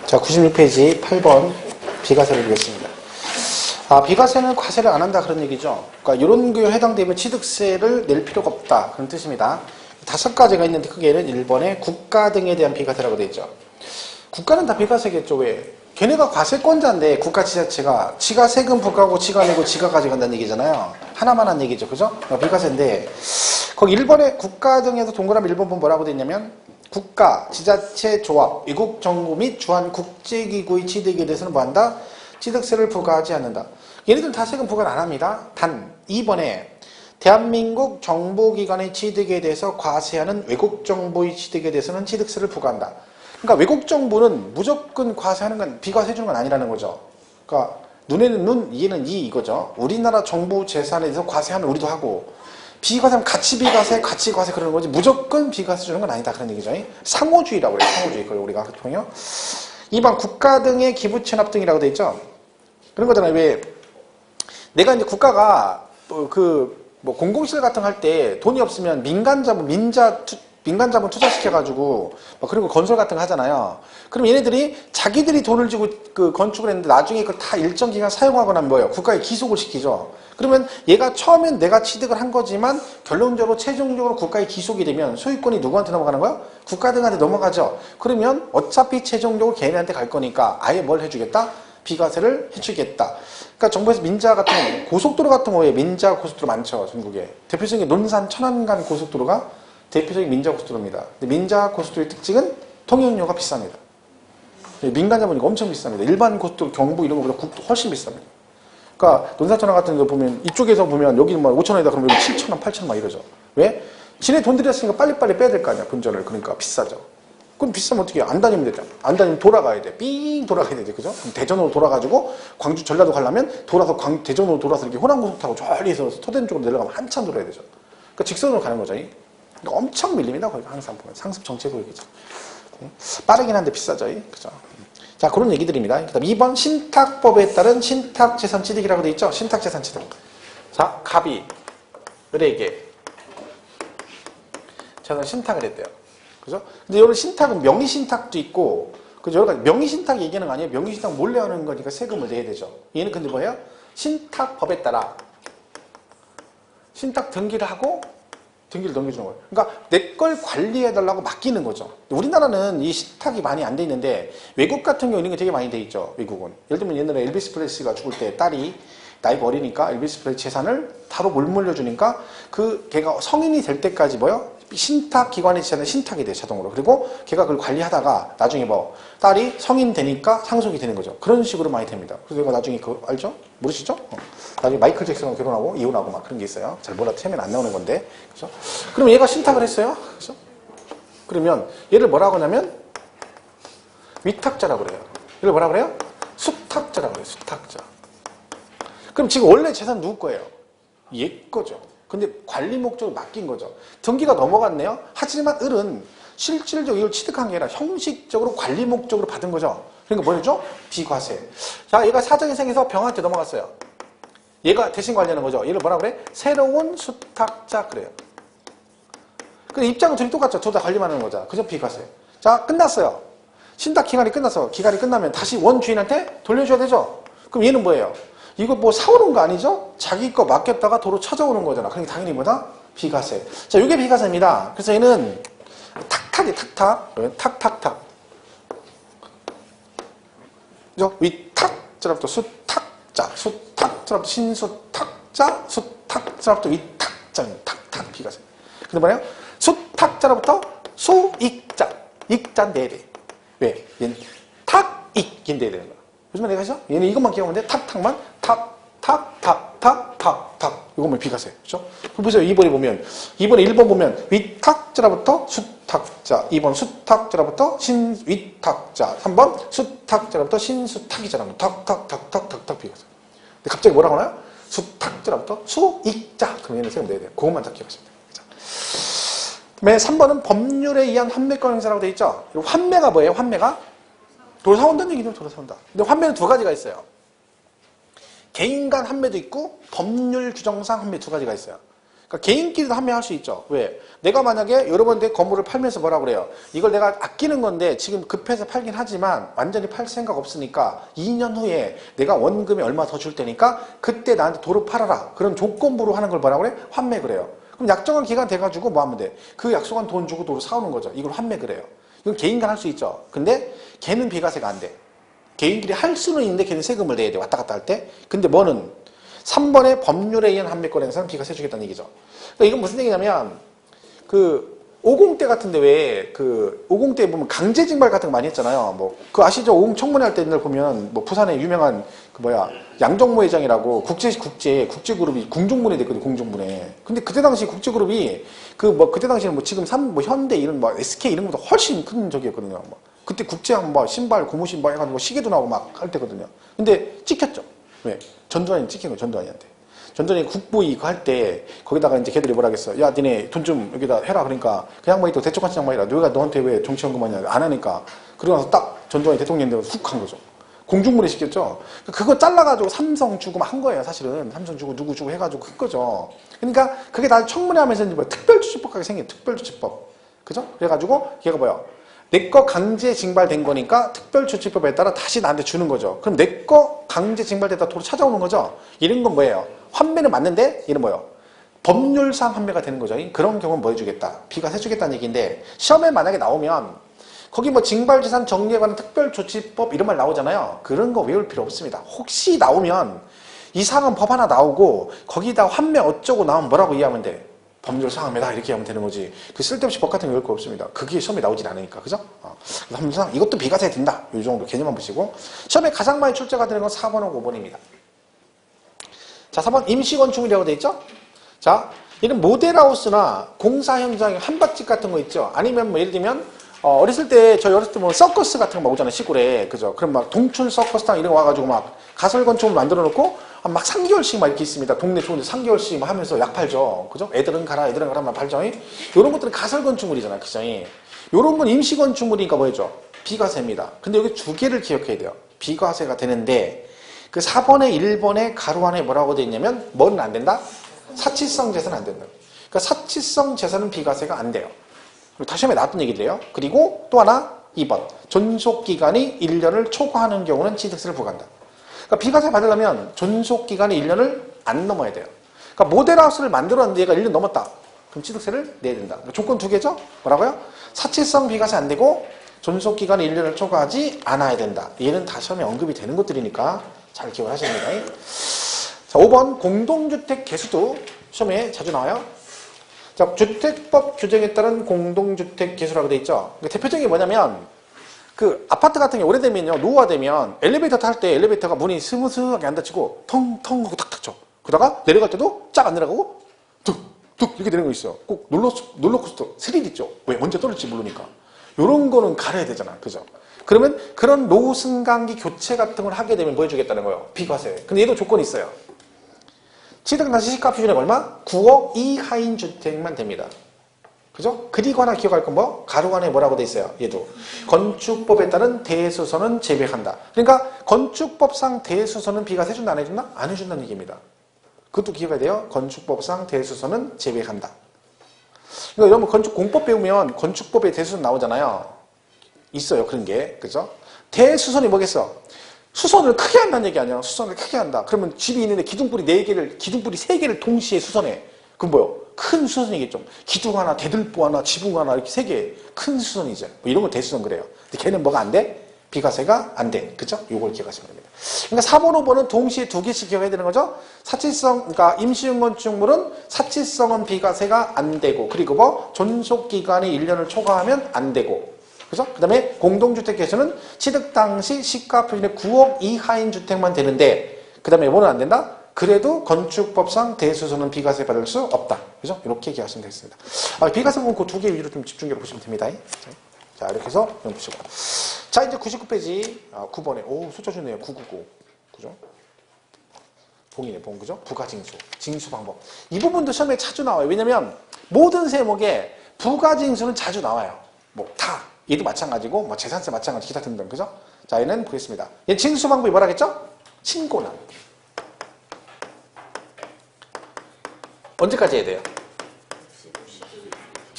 자, 96페이지 8번 비과세를 보겠습니다. 비과세는 과세를 안 한다 그런 얘기죠. 그러니까 이런 거에 해당되면 취득세를 낼 필요가 없다 그런 뜻입니다. 5가지가 있는데 크게는 1번에 국가 등에 대한 비과세라고 되어 있죠. 국가는 다 비과세겠죠. 왜? 걔네가 과세권자인데 국가 지자체가 지가 세금 부과하고 지가 내고 지가 가져간다는 얘기잖아요. 하나만 한 얘기죠. 그죠? 비과세인데 거기 1번에 국가 등에서 동그라미 1번 보면 뭐라고 되어 있냐면 국가, 지자체, 조합, 외국 정부 및 주한 국제기구의 취득에 대해서는 뭐한다? 취득세를 부과하지 않는다. 얘네들은 다 세금 부과를 안 합니다. 단 2번에 대한민국 정보기관의 취득에 대해서 과세하는 외국 정부의 취득에 대해서는 취득세를 부과한다. 그러니까 외국 정부는 무조건 과세하는 건 비과세 주는 건 아니라는 거죠. 그러니까 눈에는 눈, 이에는 이 이거죠. 우리나라 정부 재산에 대해서 과세하는 우리도 하고 비과세는 같이 비과세, 같이 과세 그러는 거지 무조건 비과세 주는 건 아니다 그런 얘기죠. 상호주의라고 그래요. 상호주의. 그걸 우리가 보통요. 2번 국가 등의 기부 체납 등이라고 돼 있죠. 그런 거잖아요. 왜 내가 이제 국가가 뭐 공공시설 같은 거 할 때 돈이 없으면 민간 자본 투자시켜가지고 그리고 건설 같은 거 하잖아요. 그럼 얘네들이 자기들이 돈을 주고 그 건축을 했는데 나중에 그걸 다 일정 기간 사용하고 나면 뭐예요? 국가에 기속을 시키죠. 그러면 얘가 처음엔 내가 취득을 한 거지만 결론적으로 최종적으로 국가에 기속이 되면 소유권이 누구한테 넘어가는 거야? 국가 등한테 넘어가죠. 그러면 어차피 최종적으로 걔네한테 갈 거니까 아예 뭘 해주겠다? 비과세를 해주겠다. 그러니까 정부에서 민자 같은 고속도로 같은 거에 민자 고속도로 많죠. 전국에. 대표적인 논산 천안간 고속도로가 대표적인 민자 고속도로입니다. 근데 민자 고속도로의 특징은 통행료가 비쌉니다. 민간 자본이니까 엄청 비쌉니다. 일반 고속도로 경부 이런 것보다 훨씬 비쌉니다. 그러니까 논산천안 같은 거 보면 이쪽에서 보면 여기는 뭐 5,000원이다 그러면 여기 7,000원, 8,000원 막 이러죠. 왜? 지네 돈 들였으니까 빨리빨리 빼야 될 거 아니야. 본전을. 그러니까 비싸죠. 그럼 비싸면 어떻게 해요? 안 다니면 되잖아. 안 다니면 돌아가야 돼. 삥 돌아가야 되지. 그죠? 그럼 대전으로 돌아가지고 광주 전라도 가려면 돌아서 대전으로 돌아서 이렇게 호남고속 타고 저리에서 서대문 쪽으로 내려가면 한참 돌아야 되죠. 그러니까 직선으로 가는 거죠. 그러니까 엄청 밀립니다. 거기가 항상 보면. 상습 정체구역이죠. 빠르긴 한데 비싸죠. 그죠? 자, 그런 얘기들입니다. 그 다음 2번 신탁법에 따른 신탁재산 취득이라고 되어 있죠? 신탁재산 취득. 자, 갑이 을에게 저는 신탁을 했대요. 그죠? 근데 여기 신탁은 명의신탁도 있고, 그죠? 여러 가지 명의신탁 얘기하는 거 아니에요? 명의신탁 몰래 하는 거니까 세금을 내야 되죠. 얘는 근데 뭐예요? 신탁법에 따라 신탁 등기를 하고 등기를 넘겨주는 거예요. 그러니까 내 걸 관리해달라고 맡기는 거죠. 우리나라는 이 신탁이 많이 안 돼 있는데 외국 같은 경우 이런 게 되게 많이 돼 있죠. 외국은. 예를 들면 옛날에 엘비스 프레슬리가 죽을 때 딸이 나이가 어리니까 엘비스 프레슬리 재산을 바로 못 물려주니까 걔가 성인이 될 때까지 신탁 기관의 재산은 신탁이 돼요. 자동으로. 그리고 걔가 그걸 관리하다가 나중에 딸이 성인 되니까 상속이 되는 거죠. 그런 식으로 많이 됩니다. 그래서 내가 나중에 알죠? 모르시죠? 나중에 마이클 잭슨하고 결혼하고 이혼하고 막 그런 게 있어요. 잘 몰라도 체면 안 나오는 건데. 그죠? 그럼 얘가 신탁을 했어요. 그죠? 그러면 얘를 뭐라고 하냐면 위탁자라고 그래요. 얘를 뭐라고 그래요? 수탁자라고 그래요. 수탁자. 그럼 지금 원래 재산 누구 거예요? 얘 거죠. 근데 관리 목적으로 맡긴 거죠. 등기가 넘어갔네요. 하지만 을은 실질적으로 이걸 취득한 게 아니라 형식적으로 관리 목적으로 받은 거죠. 그러니까 뭐였죠? 비과세. 자, 얘가 사정이생해서 병한테 넘어갔어요. 얘가 대신 관리하는 거죠. 얘를 뭐라 그래? 새로운 수탁자 그래요. 근데 입장은 둘이 똑같죠. 둘 다 관리만 하는 거죠. 그죠? 비과세. 자, 끝났어요. 신탁 기간이 끝났어. 기간이 끝나면 다시 원 주인한테 돌려줘야 되죠. 그럼 얘는 뭐예요? 이거 사오는 거 아니죠? 자기 거 맡겼다가 도로 찾아오는 거잖아. 그러니까 당연히 뭐다? 비과세. 자, 이게 비과세입니다. 그래서 얘는 탁탁이 탁탁. 그죠? 위탁자부터 수탁자, 수탁자부터 신수탁자, 수탁자부터 위탁자, 탁탁 비과세. 근데 뭐예요? 수탁자로부터 수익자, 익자인데 돼. 왜? 얘는 탁익인데 되는 거야. 요즘에 내가 하죠? 얘는 이것만 기억하면 돼. 탁탁만 탁 이것만 비과세. 그렇죠? 보세요. 2번에 보면 1번 보면 위탁자로부터 수탁자, 2번 수탁자로부터 신위탁자, 3번 수탁자로부터 신수탁이자라는 탁 비과세. 근데 갑자기 뭐라고 하나요? 수탁자로부터 수익자. 그럼 얘는 세금 내야 돼요. 그것만 딱 기억하시면 돼요. 그다음에 3번은 법률에 의한 환매권 행사라고 되어 있죠? 환매가 뭐예요? 환매가? 도로 사온다는 얘기죠. 도로 사온다. 근데 환매는 두 가지가 있어요. 개인 간 환매도 있고 법률 규정상 환매 두 가지가 있어요. 그러니까 개인끼리도 판매할 수 있죠. 왜? 내가 만약에 여러 번째 건물을 팔면서 뭐라 그래요? 이걸 내가 아끼는 건데 지금 급해서 팔긴 하지만 완전히 팔 생각 없으니까 2년 후에 내가 원금이 얼마 더 줄 테니까 그때 나한테 도로 팔아라. 그런 조건부로 하는 걸 뭐라 그래? 환매를 해요. 그럼 약정한 기간 돼가지고 뭐 하면 돼? 그 약속한 돈 주고 도로 사오는 거죠. 이걸 환매를 해요. 이건 개인간 할 수 있죠. 근데 걔는 비과세가 안 돼. 개인끼리 할 수는 있는데 걔는 세금을 내야 돼. 왔다 갔다 할 때. 근데 뭐는 3번의 법률에 의한 환매권 행사는 비과세 주겠다는 얘기죠. 그러니까 이건 무슨 얘기냐면 그 50대 같은데 왜 그 50대 보면 강제징발 같은 거 많이 했잖아요. 뭐 그 아시죠? 50 청문회 할 때 옛날 보면 뭐 부산에 유명한 그 뭐야 양정모 회장이라고 국제그룹이 궁중분해 됐거든요. 궁중분해. 근데 그때 당시 국제그룹이 그 뭐 그때 당시는 뭐 지금 뭐 현대 이런 뭐 SK 이런 것보다 훨씬 큰 적이었거든요. 뭐 그때 국제항 뭐 신발 고무 신발 해가지고 시계도 나오고 막 할 때거든요. 근데 찍혔죠. 왜? 전두환이 찍힌 거예요. 전두환이한테. 전두환이 국부위 이거 할 때 거기다가 이제 걔들이 뭐라 그랬어. 야 니네 돈 좀 여기다 해라. 그러니까 그 양반이 또 대쪽같이 양반이라 너가 너한테 왜 정치연금 하냐 안 하니까 그러고 나서 딱 전두환이 대통령 되고 훅 한 거죠. 공중분해 시켰죠. 그거 잘라가지고 삼성 주고 막 한 거예요. 사실은 삼성 주고 누구 주고 해가지고 큰 거죠. 그러니까 그게 다 청문회 하면서 이제 뭐 특별조치법까지 생긴 특별조치법. 그죠? 그래가지고 걔가 뭐야. 내 거 강제 징발된 거니까 특별조치법에 따라 다시 나한테 주는 거죠. 그럼 내 거 강제 징발됐다 도로 찾아오는 거죠. 이런 건 뭐예요? 환매는 맞는데 얘는 뭐예요? 법률상 환매가 되는 거죠. 그런 경우는 뭐 해주겠다? 비과세 주겠다는 얘기인데 시험에 만약에 나오면 거기 뭐 징발재산 정리에 관한 특별조치법 이런 말 나오잖아요. 그런 거 외울 필요 없습니다. 혹시 나오면 이상한 법 하나 나오고 거기다 환매 어쩌고 나오면 뭐라고 이해하면 돼? 법률상 환매다 이렇게 하면 되는 거지. 그 쓸데없이 법 같은 거 외울 거 없습니다. 그게 시험에 나오진 않으니까. 그죠? 법률상 이것도 비과세 된다. 이 정도 개념만 보시고 시험에 가장 많이 출제가 되는 건 4번하고 5번입니다. 자, 4번 임시건축물이라고 돼 있죠? 자, 이런 모델하우스나 공사 현장에 한밭집 같은 거 있죠? 아니면 뭐 예를 들면 어렸을 때 저희 어렸을 때 뭐 서커스 같은 거 오잖아요 시골에. 그죠? 그럼 막 동춘 서커스탕 이런 거 와가지고 막 가설건축물 만들어 놓고 막 3개월씩 막 이렇게 있습니다. 동네 좋은데 3개월씩 막 하면서 약 팔죠. 그죠? 애들은 가라 막 팔죠. 이런 것들은 가설건축물이잖아요. 그죠? 이런 건 임시건축물이니까 뭐죠? 비과세입니다. 근데 여기 두 개를 기억해야 돼요. 비과세가 되는데 그 4번에 1번에 가로 안에 뭐라고 되어 있냐면 뭐는 안 된다? 사치성 재산은 안 된다. 그러니까 사치성 재산은 비과세가 안 돼요. 다시 한번 나왔던 얘기들이에요. 그리고 또 하나 2번 존속기간이 1년을 초과하는 경우는 취득세를 부과한다. 그러니까 비과세 받으려면 존속기간이 1년을 안 넘어야 돼요. 그러니까 모델하우스를 만들었는데 얘가 1년 넘었다. 그럼 취득세를 내야 된다. 그러니까 조건 두 개죠? 뭐라고요? 사치성 비과세 안 되고 존속기간이 1년을 초과하지 않아야 된다. 얘는 다시 한번 언급이 되는 것들이니까 잘 기억을 하셔야 됩니다. 자, 5번 공동주택 개수도 시험에 자주 나와요. 자, 주택법 규정에 따른 공동주택 개수라고 돼 있죠. 대표적인 게 뭐냐면 그 아파트 같은 게 오래되면요, 노후화되면 엘리베이터 탈 때 엘리베이터가 문이 스무스하게 안 닫히고 텅텅 하고 탁 닫혀. 그러다가 내려갈 때도 쫙 안 내려가고 툭툭 이렇게 되는 거 있어요. 꼭 롤러코스터 스릴 있죠. 왜 언제 떨어질지 모르니까. 요런 거는 가려야 되잖아. 그죠? 그러면 그런 노승강기 교체 같은 걸 하게 되면 뭐 해주겠다는 거예요? 비과세. 근데 얘도 조건이 있어요. 취득 당시 시가 표준액 얼마? 9억 이하인 주택만 됩니다. 그죠? 그리고 하나 기억할 건 뭐? 가로 안에 뭐라고 돼 있어요? 얘도. 건축법에 따른 대수선은 제외한다. 그러니까 건축법상 대수선은 비과세 해준다 안 해준다? 안 해준다는 얘기입니다. 그것도 기억해야 돼요. 건축법상 대수선은 제외한다. 그러니까 여러분 건축 공법 배우면 건축법에 대수선 나오잖아요. 있어요. 그런 게. 그죠? 대수선이 뭐겠어? 수선을 크게 한다는 얘기 아니야. 수선을 크게 한다. 그러면 집이 있는데 기둥뿌리 3개를 동시에 수선해. 그럼 뭐요? 큰 수선이겠죠. 기둥 하나, 대들보 하나, 지붕 하나 이렇게 3개 큰 수선이죠. 뭐 이런 거 대수선 그래요. 근데 걔는 뭐가 안 돼? 비과세가 안 돼. 그죠? 요걸 기억하시면 됩니다. 그러니까 4번, 5번은 동시에 2개씩 기억해야 되는 거죠. 사치성, 그러니까 임시용 건축물은 사치성은 비과세가 안 되고, 그리고 뭐 존속기간이 1년을 초과하면 안 되고, 그죠? 그 다음에 공동주택 개수는 취득 당시 시가 표준의 9억 이하인 주택만 되는데, 그 다음에 뭐는 안 된다? 그래도 건축법상 대수선은 비과세 받을 수 없다. 그죠? 이렇게 기억하시면 되겠습니다. 비과세 부분 그 두 개 위주로 좀 집중적으로 보시면 됩니다. 자, 이렇게 해서 좀 보시고. 자, 이제 99페이지 9번에, 오, 숫자 좋네요. 999. 그죠? 봉이네, 봉. 그죠? 부가징수. 징수 방법. 이 부분도 시험에 자주 나와요. 왜냐면 모든 세목에 부가징수는 자주 나와요. 뭐, 다. 얘도 마찬가지고, 뭐, 재산세 마찬가지, 기타 등등. 그죠? 자, 얘는 보겠습니다. 얘 징수 방법이 뭐라겠죠? 신고난. 언제까지 해야 돼요?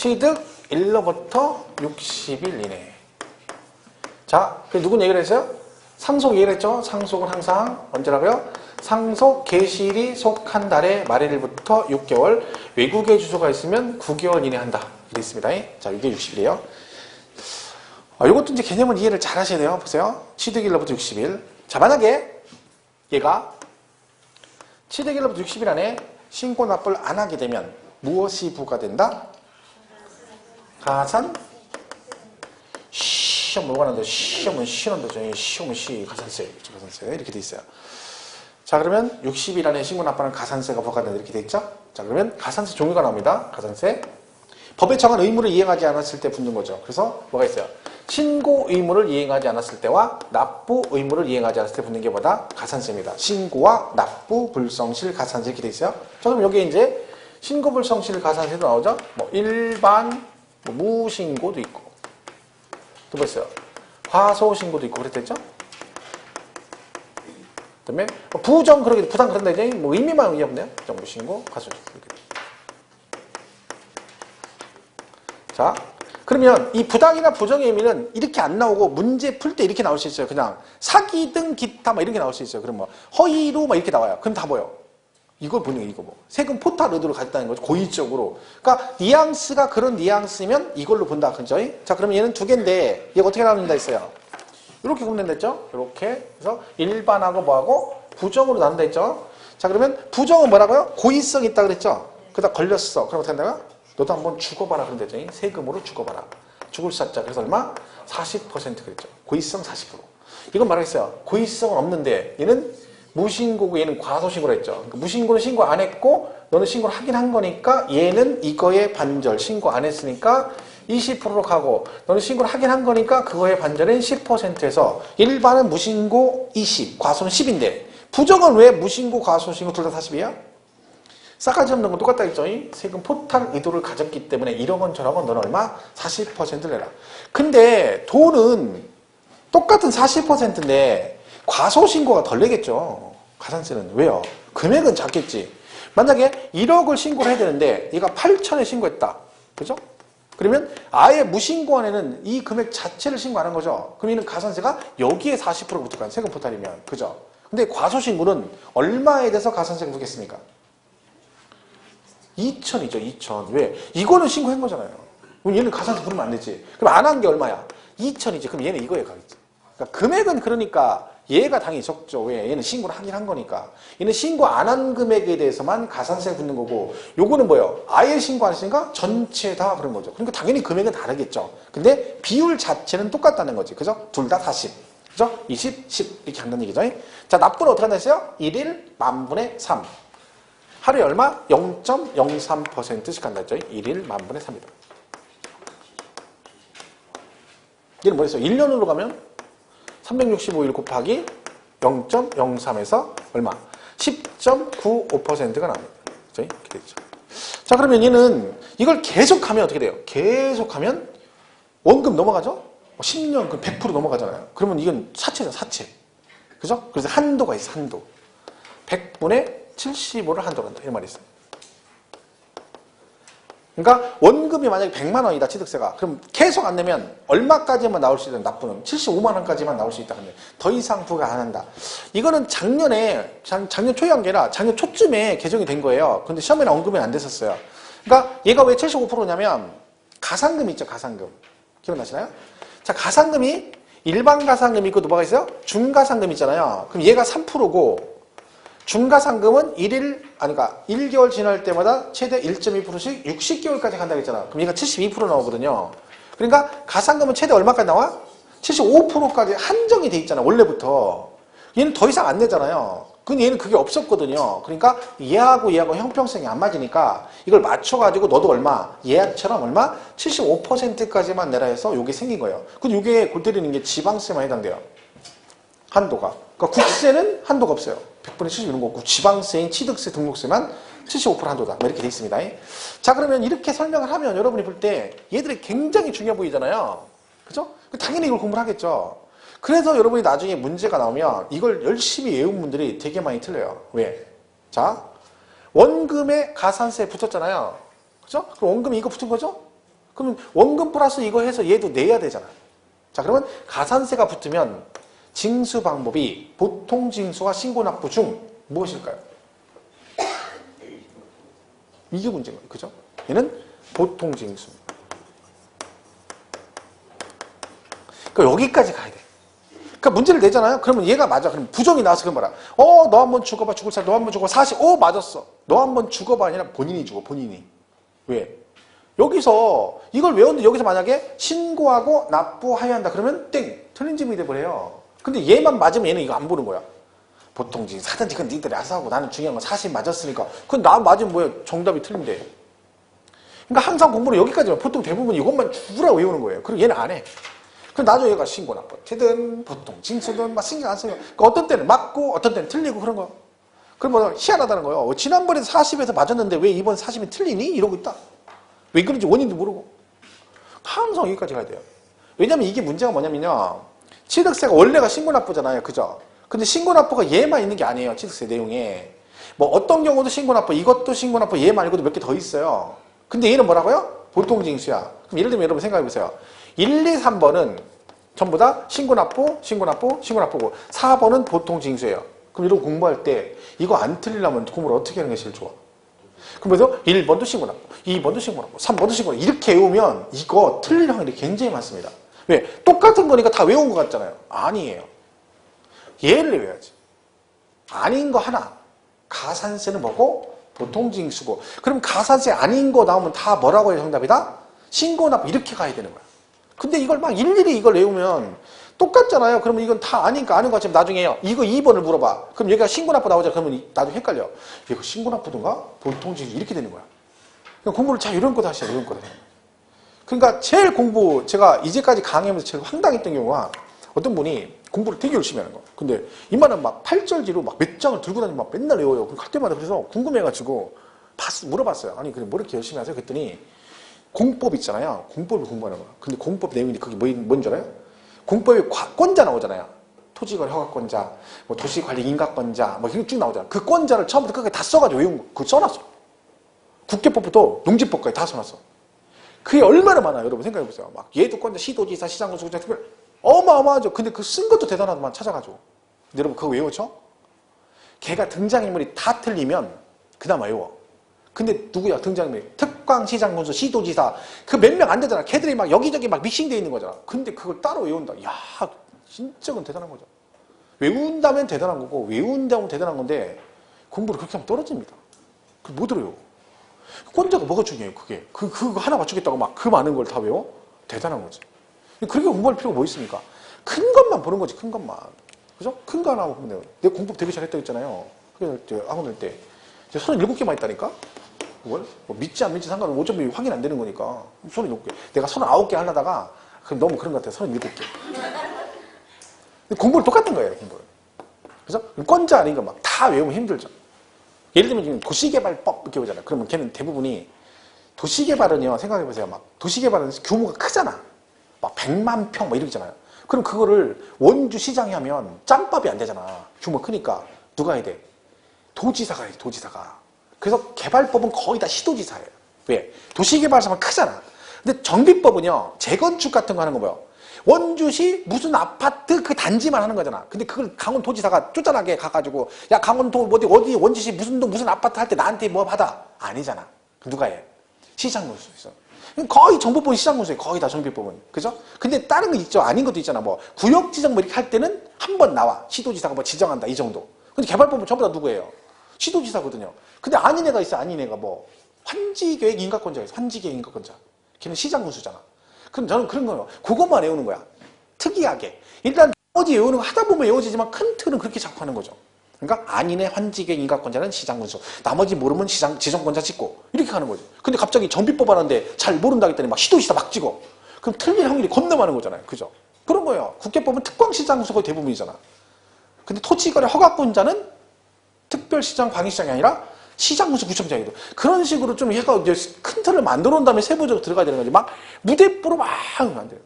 취득 1로부터 60일 이내. 자, 그 누군 얘기를 했어요? 상속 얘기를 했죠? 상속은 항상 언제라고요? 상속 개시일이 속한 달의 말일부터 6개월, 외국에 주소가 있으면 9개월 이내 한다. 이렇게 있습니다. 자, 이게 60일이에요. 이것도 이제 개념은 이해를 잘 하셔야 돼요. 보세요. 취득일로부터 60일. 자, 만약에 얘가 취득일로부터 60일 안에 신고 납부를 안 하게 되면 무엇이 부과된다? 가산? 시험 뭐가 난다? 시험은 시험도 시험은 가산세. 가산세. 이렇게 돼 있어요. 자, 그러면 60일 안에 신고 납부하는 가산세가 부과된다. 이렇게 돼 있죠? 자, 그러면 가산세 종류가 나옵니다. 가산세. 법에 정한 의무를 이행하지 않았을 때 붙는 거죠. 그래서 뭐가 있어요? 신고 의무를 이행하지 않았을 때와 납부 의무를 이행하지 않았을 때 붙는 게 뭐다? 가산세입니다. 신고와 납부 불성실 가산세 이렇게 돼 있어요. 자, 그럼 여기에 이제 신고 불성실 가산세도 나오죠? 뭐 일반 무신고도 있고 또 뭐 있어요? 과소신고도 있고 그랬댔죠? 그다음에 부정 그러게 부당 그런다 이제 뭐 의미만 의미없네요. 무신고 과소신고 이렇게. 자, 그러면 이 부당이나 부정의 의미는 이렇게 안 나오고 문제 풀 때 이렇게 나올 수 있어요. 그냥 사기 등 기타 막 이렇게 나올 수 있어요. 그럼 뭐 허위로 막 이렇게 나와요. 그럼 다 뭐예요? 이걸 보는 게 이거 뭐 세금 포탈 의도를 가졌다는 거죠. 고의적으로. 그러니까 뉘앙스가 그런 뉘앙스면 이걸로 본다. 그죠? 자, 그러면 얘는 두 개인데 얘가 어떻게 나눈다 했어요? 이렇게 구분된다 했죠? 이렇게. 그래서 일반하고 뭐하고 부정으로 나눈다 했죠? 자, 그러면 부정은 뭐라고요? 고의성이 있다 그랬죠? 그러다 걸렸어. 그럼 어떻게 한다고요? 너도 한번 죽어봐라 그런 데죠. 세금으로 죽어봐라. 죽을 사자. 그래서 얼마? 40% 그랬죠. 고의성 40%. 이건 말하겠어요. 고의성은 없는데 얘는 무신고고 얘는 과소신고로 했죠. 그러니까 무신고는 신고 안 했고 너는 신고를 하긴 한 거니까 얘는 이거의 반절 신고 안 했으니까 20%로 가고 너는 신고를 하긴 한 거니까 그거의 반절은 10%에서 일반은 무신고 20, 과소는 10인데 부정은 왜 무신고, 과소신고 둘 다 40이야? 싸가지 없는 건 똑같다 했죠. 세금 포탈 의도를 가졌기 때문에 1억 원, 저억 원 너는 얼마? 40%를 내라. 근데 돈은 똑같은 40%인데 과소신고가 덜 내겠죠. 가산세는. 왜요? 금액은 작겠지. 만약에 1억을 신고를 해야 되는데 얘가 8천에 신고했다. 그죠? 그러면 아예 무신고 안에는 이 금액 자체를 신고 안 한 거죠. 그럼 얘는 가산세가 여기에 40% 붙을 거야. 세금 포탈이면. 그죠? 근데 과소신고는 얼마에 대해서 가산세가 붙겠습니까? 2천이죠, 2천. 왜? 이거는 신고한 거잖아요. 그럼 얘는 가산세 부르면 안 되지. 그럼 안 한 게 얼마야? 2천이지. 그럼 얘는 이거에 가겠지. 그러니까 금액은 그러니까 얘가 당연히 적죠. 왜? 얘는 신고를 하긴 한 거니까. 얘는 신고 안 한 금액에 대해서만 가산세가 붙는 거고 요거는 뭐예요? 아예 신고 안 했으니까 전체 다 그런 거죠. 그러니까 당연히 금액은 다르겠죠. 근데 비율 자체는 똑같다는 거지. 그죠? 둘 다 40. 그죠? 20, 10 이렇게 한다는 얘기죠. 자, 납부는 어떻게 한다 했어요? 1일 만분의 3. 하루에 얼마? 0.03%씩 한다 했죠. 1일 만분의 3이다. 얘는 뭐였어요? 1년으로 가면 365일 곱하기 0.03에서 얼마? 10.95%가 나옵니다. 그렇죠? 이렇게 되죠. 자, 그러면 얘는 이걸 계속하면 어떻게 돼요? 계속하면 원금 넘어가죠? 10년 그 100% 넘어가잖아요. 그러면 이건 사채죠, 사채. 그죠? 그래서 한도가 있어, 한도. 100분의 75를 한도로 한다. 이런 말이 있어요. 그러니까 원금이 만약에 100만 원이다, 취득세가. 그럼 계속 안 내면 얼마까지만 나올 수 있는 납부는 75만 원까지만 나올 수 있다. 근데 더 이상 부과 안 한다. 이거는 작년에, 작년 초에 한 게 아니라 작년 초쯤에 개정이 된 거예요. 근데 시험에는 언급이 안 됐었어요. 그러니까 얘가 왜 75%냐면 가산금 있죠, 가산금. 기억나시나요? 자, 가산금이 일반 가산금이 있고 또 뭐가 있어요? 중가산금 있잖아요. 그럼 얘가 3%고 중가상금은 1개월 지날 때마다 최대 1.2%씩 60개월까지 간다고 했잖아. 그럼 얘가 72% 나오거든요. 그러니까 가상금은 최대 얼마까지 나와? 75%까지 한정이 돼 있잖아, 원래부터. 얘는 더 이상 안 내잖아요. 근데 얘는 그게 없었거든요. 그러니까 얘하고 형평성이 안 맞으니까 이걸 맞춰가지고 너도 얼마? 얘처럼 얼마? 75%까지만 내라 해서 이게 생긴 거예요. 근데 이게 골 때리는 게 지방세만 해당돼요. 한도가. 그러니까 국세는 한도가 없어요. 100분의 70 이런 거 없고 지방세인 취득세, 등록세만 75% 한도다. 이렇게 돼 있습니다. 자, 그러면 이렇게 설명을 하면 여러분이 볼 때 얘들이 굉장히 중요해 보이잖아요. 그죠? 당연히 이걸 공부를 하겠죠. 그래서 여러분이 나중에 문제가 나오면 이걸 열심히 외운 분들이 되게 많이 틀려요. 왜? 자, 원금에 가산세 붙었잖아요. 그죠? 그럼 원금이 이거 붙은 거죠? 그러면 원금 플러스 이거 해서 얘도 내야 되잖아. 자, 그러면 가산세가 붙으면 징수 방법이 보통 징수와 신고납부 중 무엇일까요? 이게 문제인 거예요. 그죠? 얘는 보통 징수. 그러니까 여기까지 가야 돼. 그러니까 문제를 내잖아요. 그러면 얘가 맞아. 그럼 부정이 나와서 그럼 뭐라? 너 한번 죽어봐. 죽을 사람 너 한번 죽어봐. 40. 맞았어. 너 한번 죽어봐. 아니라 본인이 죽어. 본인이. 왜? 여기서 이걸 외웠는데 여기서 만약에 신고하고 납부하여야 한다. 그러면 땡. 틀린 질문이 돼버려요. 근데 얘만 맞으면 얘는 이거 안 보는 거야. 보통 지금 사든지 그건 니들이 알아서 하고 나는 중요한 건 40 맞았으니까. 그건 나 맞으면 뭐야? 정답이 틀린데. 그러니까 항상 공부는 여기까지만. 보통 대부분 이것만 주라 외우는 거예요. 그리고 얘는 안 해. 그럼 나중에 얘가 신고 납부든 보통 징수든 막 신경 안 써요. 그러니까 어떤 때는 맞고 어떤 때는 틀리고 그런 거야. 그럼 뭐 희한하다는 거예요. 지난번에 40에서 맞았는데 왜 이번 40이 틀리니? 이러고 있다. 왜 그런지 원인도 모르고. 항상 여기까지 가야 돼요. 왜냐면 이게 문제가 뭐냐면요. 취득세가 원래가 신고납부잖아요. 그죠? 근데 신고납부가 얘만 있는 게 아니에요. 취득세 내용에. 뭐 어떤 경우도 신고납부, 이것도 신고납부, 얘 말고도 몇 개 더 있어요. 근데 얘는 뭐라고요? 보통징수야. 그럼 예를 들면 여러분 생각해보세요. 1, 2, 3번은 전부 다 신고납부, 신고납부, 신고납부고 4번은 보통징수예요. 그럼 여러분 공부할 때 이거 안 틀리려면 공부를 어떻게 하는 게 제일 좋아? 그러면서 1번도 신고납부, 2번도 신고납부, 3번도 신고납부 이렇게 외우면 이거 틀릴 확률이 굉장히 많습니다. 왜? 똑같은 거니까 다 외운 것 같잖아요. 아니에요. 얘를 외워야지. 아닌 거 하나. 가산세는 뭐고? 보통징수고. 그럼 가산세 아닌 거 나오면 다 뭐라고 해요? 정답이다? 신고납부 이렇게 가야 되는 거야. 근데 이걸 막 일일이 이걸 외우면 똑같잖아요. 그러면 이건 다 아니까 아는 것 같지만 나중에요. 이거 2번을 물어봐. 그럼 얘가 신고납부 나오잖아. 그러면 나도 헷갈려. 이거 신고납부든가? 보통징수 이렇게 되는 거야. 공부를 잘 이런 거 다시 이런 거 다시. 그러니까 제일 공부 제가 이제까지 강의하면서 제일 황당했던 경우가 어떤 분이 공부를 되게 열심히 하는 거야. 근데 이만한 막 8절지로 막 몇 장을 들고 다니면 막 맨날 외워요. 갈 때마다 그래서 궁금해가지고 물어봤어요. 아니 그래 뭐 이렇게 열심히 하세요? 그랬더니 공법 있잖아요. 공법을 공부하는 거야. 근데 공법 내용이 그게 뭔지 알아요? 공법에 권자 나오잖아요. 토지거래 허가권자, 뭐 도시관리인가권자, 뭐 이렇게 쭉 나오잖아. 그 권자를 처음부터 끝까지 다 써가지고 외운 거. 그거 써놨어. 국계법부터 농지법까지 다 써놨어. 그게 얼마나 많아요, 여러분 생각해보세요. 막 얘도 권자, 시도지사, 시장군수, 구장, 특별 어마어마하죠. 근데 그 쓴 것도 대단하더만 찾아가지고. 근데 여러분 그거 외우죠? 걔가 등장인물이 다 틀리면 그나마 외워. 근데 누구야 등장인물이? 특광, 시장군수, 시도지사 그 몇 명 안 되잖아. 걔들이 막 여기저기 막 믹싱되어 있는 거잖아. 근데 그걸 따로 외운다. 야, 진짜 그건 대단한 거죠. 외운다면 대단한 거고 외운다면 대단한 건데 공부를 그렇게 하면 떨어집니다. 그걸 못 외워. 혼자가 뭐가 중요해요, 그게. 그거 하나 맞추겠다고 막 그 많은 걸 다 외워? 대단한 거지. 그렇게 공부할 필요가 뭐 있습니까? 큰 것만 보는 거지, 큰 것만. 그죠? 큰 거 하나 보면 돼요. 내가 공부 되게 잘했다고 했잖아요. 학원 할 때. 37개만 했다니까? 뭘? 뭐 믿지 안 믿지 상관없고 어차피 확인 안 되는 거니까. 37개. 내가 39개 하려다가 그럼 너무 그런 것 같아요. 37개. 공부를 똑같은 거예요, 공부를. 그래서 권자 아닌 거 막 다 외우면 힘들죠. 예를 들면 지금 도시개발법 이렇게 보잖아요. 그러면 걔는 대부분이 도시개발은요, 생각해보세요. 막 도시개발은 규모가 크잖아. 막 100만 평 막 이러잖아요. 그럼 그거를 원주시장이 하면 짬밥이 안 되잖아. 규모 크니까. 누가 해야 돼? 도지사가 해야 돼, 도지사가. 그래서 개발법은 거의 다 시도지사예요. 왜? 도시개발사면 크잖아. 근데 정비법은요, 재건축 같은 거 하는 거 뭐예요? 원주시 무슨 아파트 그 단지만 하는 거잖아. 근데 그걸 강원도지사가 쫓아나게 가가지고 야 강원도 어디 원주시 무슨 동 무슨 아파트 할 때 나한테 뭐 받아? 아니잖아. 누가 해? 시장군수 있어. 거의 정보법은 시장군수예요. 거의 다 정비법은. 그죠? 근데 다른 거 있죠. 아닌 것도 있잖아. 뭐 구역 지정 뭐 이렇게 할 때는 한 번 나와. 시도지사가 뭐 지정한다 이 정도. 근데 개발법은 전부 다 누구예요? 시도지사거든요. 근데 아닌 애가 있어. 아닌 애가 뭐 환지계획 인가권자가 있어. 환지계획 인가권자. 걔는 시장군수잖아. 그럼 저는 그런 거예요. 그것만 외우는 거야. 특이하게. 일단 나머지 외우는 거 하다 보면 외워지지만 큰 틀은 그렇게 자꾸 하는 거죠. 그러니까 안인의 환지계획 인가권자는 시장군수. 나머지 모르면 지정권자 찍고 이렇게 하는 거죠. 근데 갑자기 정비법 하는데 잘 모른다 했더니 막 시도시사 막 찍어. 그럼 틀릴 확률이 겁나 많은 거잖아요. 그죠? 그런 거예요. 국계법은 특광시장군수가 대부분이잖아. 근데 토지거래 허가권자는 특별시장, 광역시장이 아니라 시장군수 구청장이도 그런 식으로 좀 얘가 큰 틀을 만들어 놓은 다음에 세부적으로 들어가야 되는 거지. 막 무대뽀로 막 하면 안 돼요.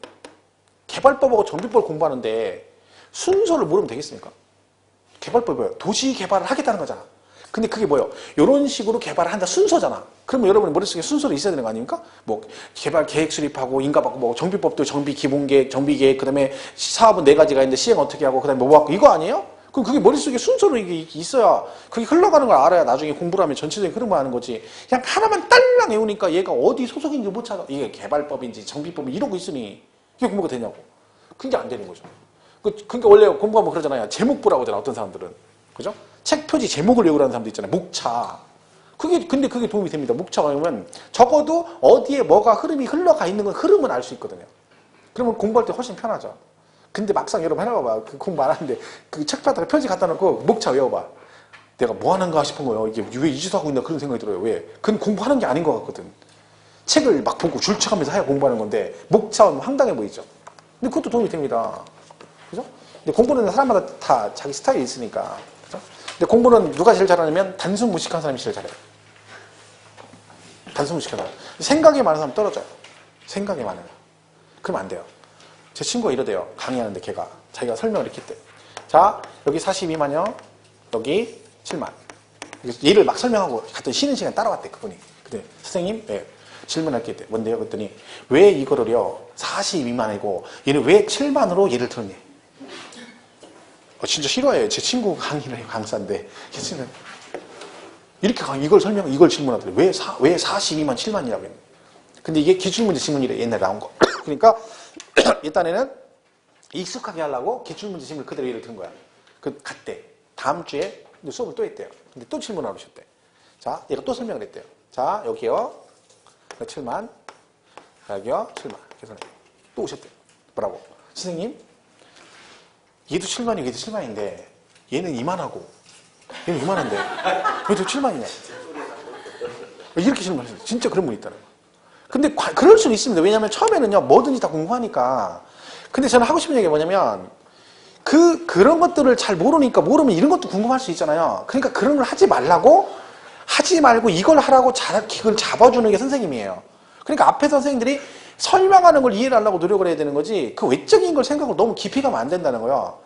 개발법하고 정비법을 공부하는데 순서를 모르면 되겠습니까? 개발법이 뭐예요? 도시 개발을 하겠다는 거잖아. 근데 그게 뭐예요? 이런 식으로 개발을 한다 순서잖아. 그러면 여러분 머릿속에 순서로 있어야 되는 거 아닙니까? 뭐 개발 계획 수립하고 인가받고 뭐 정비법도 정비 기본계획, 정비계획, 그다음에 사업은 4가지가 있는데 시행 어떻게 하고 그다음에 뭐 하고 이거 아니에요? 그럼 그게 머릿속에 순서로 이게 있어야 그게 흘러가는 걸 알아야 나중에 공부를 하면 전체적인 흐름을 아는 거지. 그냥 하나만 딸랑 외우니까 얘가 어디 소속인지 못 찾아. 이게 개발법인지 정비법인지 이러고 있으니 그게 공부가 되냐고. 그게 안 되는 거죠. 그러니까 원래 공부하면 그러잖아요. 제목 보라고 하잖아. 어떤 사람들은. 그죠? 책 표지 제목을 외우라는 사람도 있잖아요. 목차. 근데 그게 도움이 됩니다. 목차가 외우면 적어도 어디에 뭐가 흐름이 흘러가 있는 건 흐름은 알 수 있거든요. 그러면 공부할 때 훨씬 편하죠. 근데 막상 여러분 해봐봐. 그 공부 안 하는데 그 책바닥에 표지 갖다 놓고 목차 외워봐. 내가 뭐 하는가 싶은 거예요. 이게 왜 이짓하고 있나 그런 생각이 들어요. 왜? 그건 공부하는 게 아닌 것 같거든. 책을 막 보고 줄쳐가면서 해야 공부하는 건데 목차는 황당해 보이죠. 근데 그것도 도움이 됩니다. 그죠? 근데 공부는 사람마다 다 자기 스타일이 있으니까. 그죠? 근데 공부는 누가 제일 잘하냐면 단순 무식한 사람이 제일 잘해요. 단순 무식한 사람. 생각이 많은 사람 떨어져요. 생각이 많아요. 그러면 안 돼요. 제 친구가 이러대요. 강의하는데 걔가 자기가 설명을 이렇게 했대. 자, 여기 42만요. 여기 7만. 얘를 막 설명하고 갔더니 쉬는 시간 따라왔대 그분이. 근데 선생님, 네, 질문할 게 있대. 뭔데요? 그랬더니 왜 이거를요 42만이고 얘는 왜 7만으로 얘를 들었니? 진짜 싫어해요. 제 친구 강의를 강사인데 이렇게 이걸 질문하더래. 왜 42만 7만이라고 했니? 근데 이게 기출문제 지문이래. 옛날에 나온 거. 그러니까 일단에는 익숙하게 하려고 기출문제 지문을 그대로 예를 든 거야. 갔대. 다음 주에 수업을 또 했대요. 근데 또 질문을 하셨대. 자, 얘가 또 설명을 했대요. 자, 여기요. 7만. 여기요. 7만. 그래서 또 오셨대요. 뭐라고? 선생님, 얘도 7만이고 얘도 7만인데 얘는 2만하고 얘는 2만한데 왜 저 7만이냐? 이렇게 질문하셨어요. 진짜 그런 분이 있다는 거예요. 근데 그럴 수는 있습니다. 왜냐하면 처음에는요 뭐든지 다 공부하니까. 근데 저는 하고 싶은 얘기가 뭐냐면 그런 것들을 잘 모르면 이런 것도 궁금할 수 있잖아요. 그러니까 그런 걸 하지 말고 이걸 하라고 그걸 잡아주는 게 선생님이에요. 그러니까 앞에서 선생님들이 설명하는 걸 이해를 하려고 노력을 해야 되는 거지 그 외적인 걸 생각을 너무 깊이 가면 안 된다는 거예요.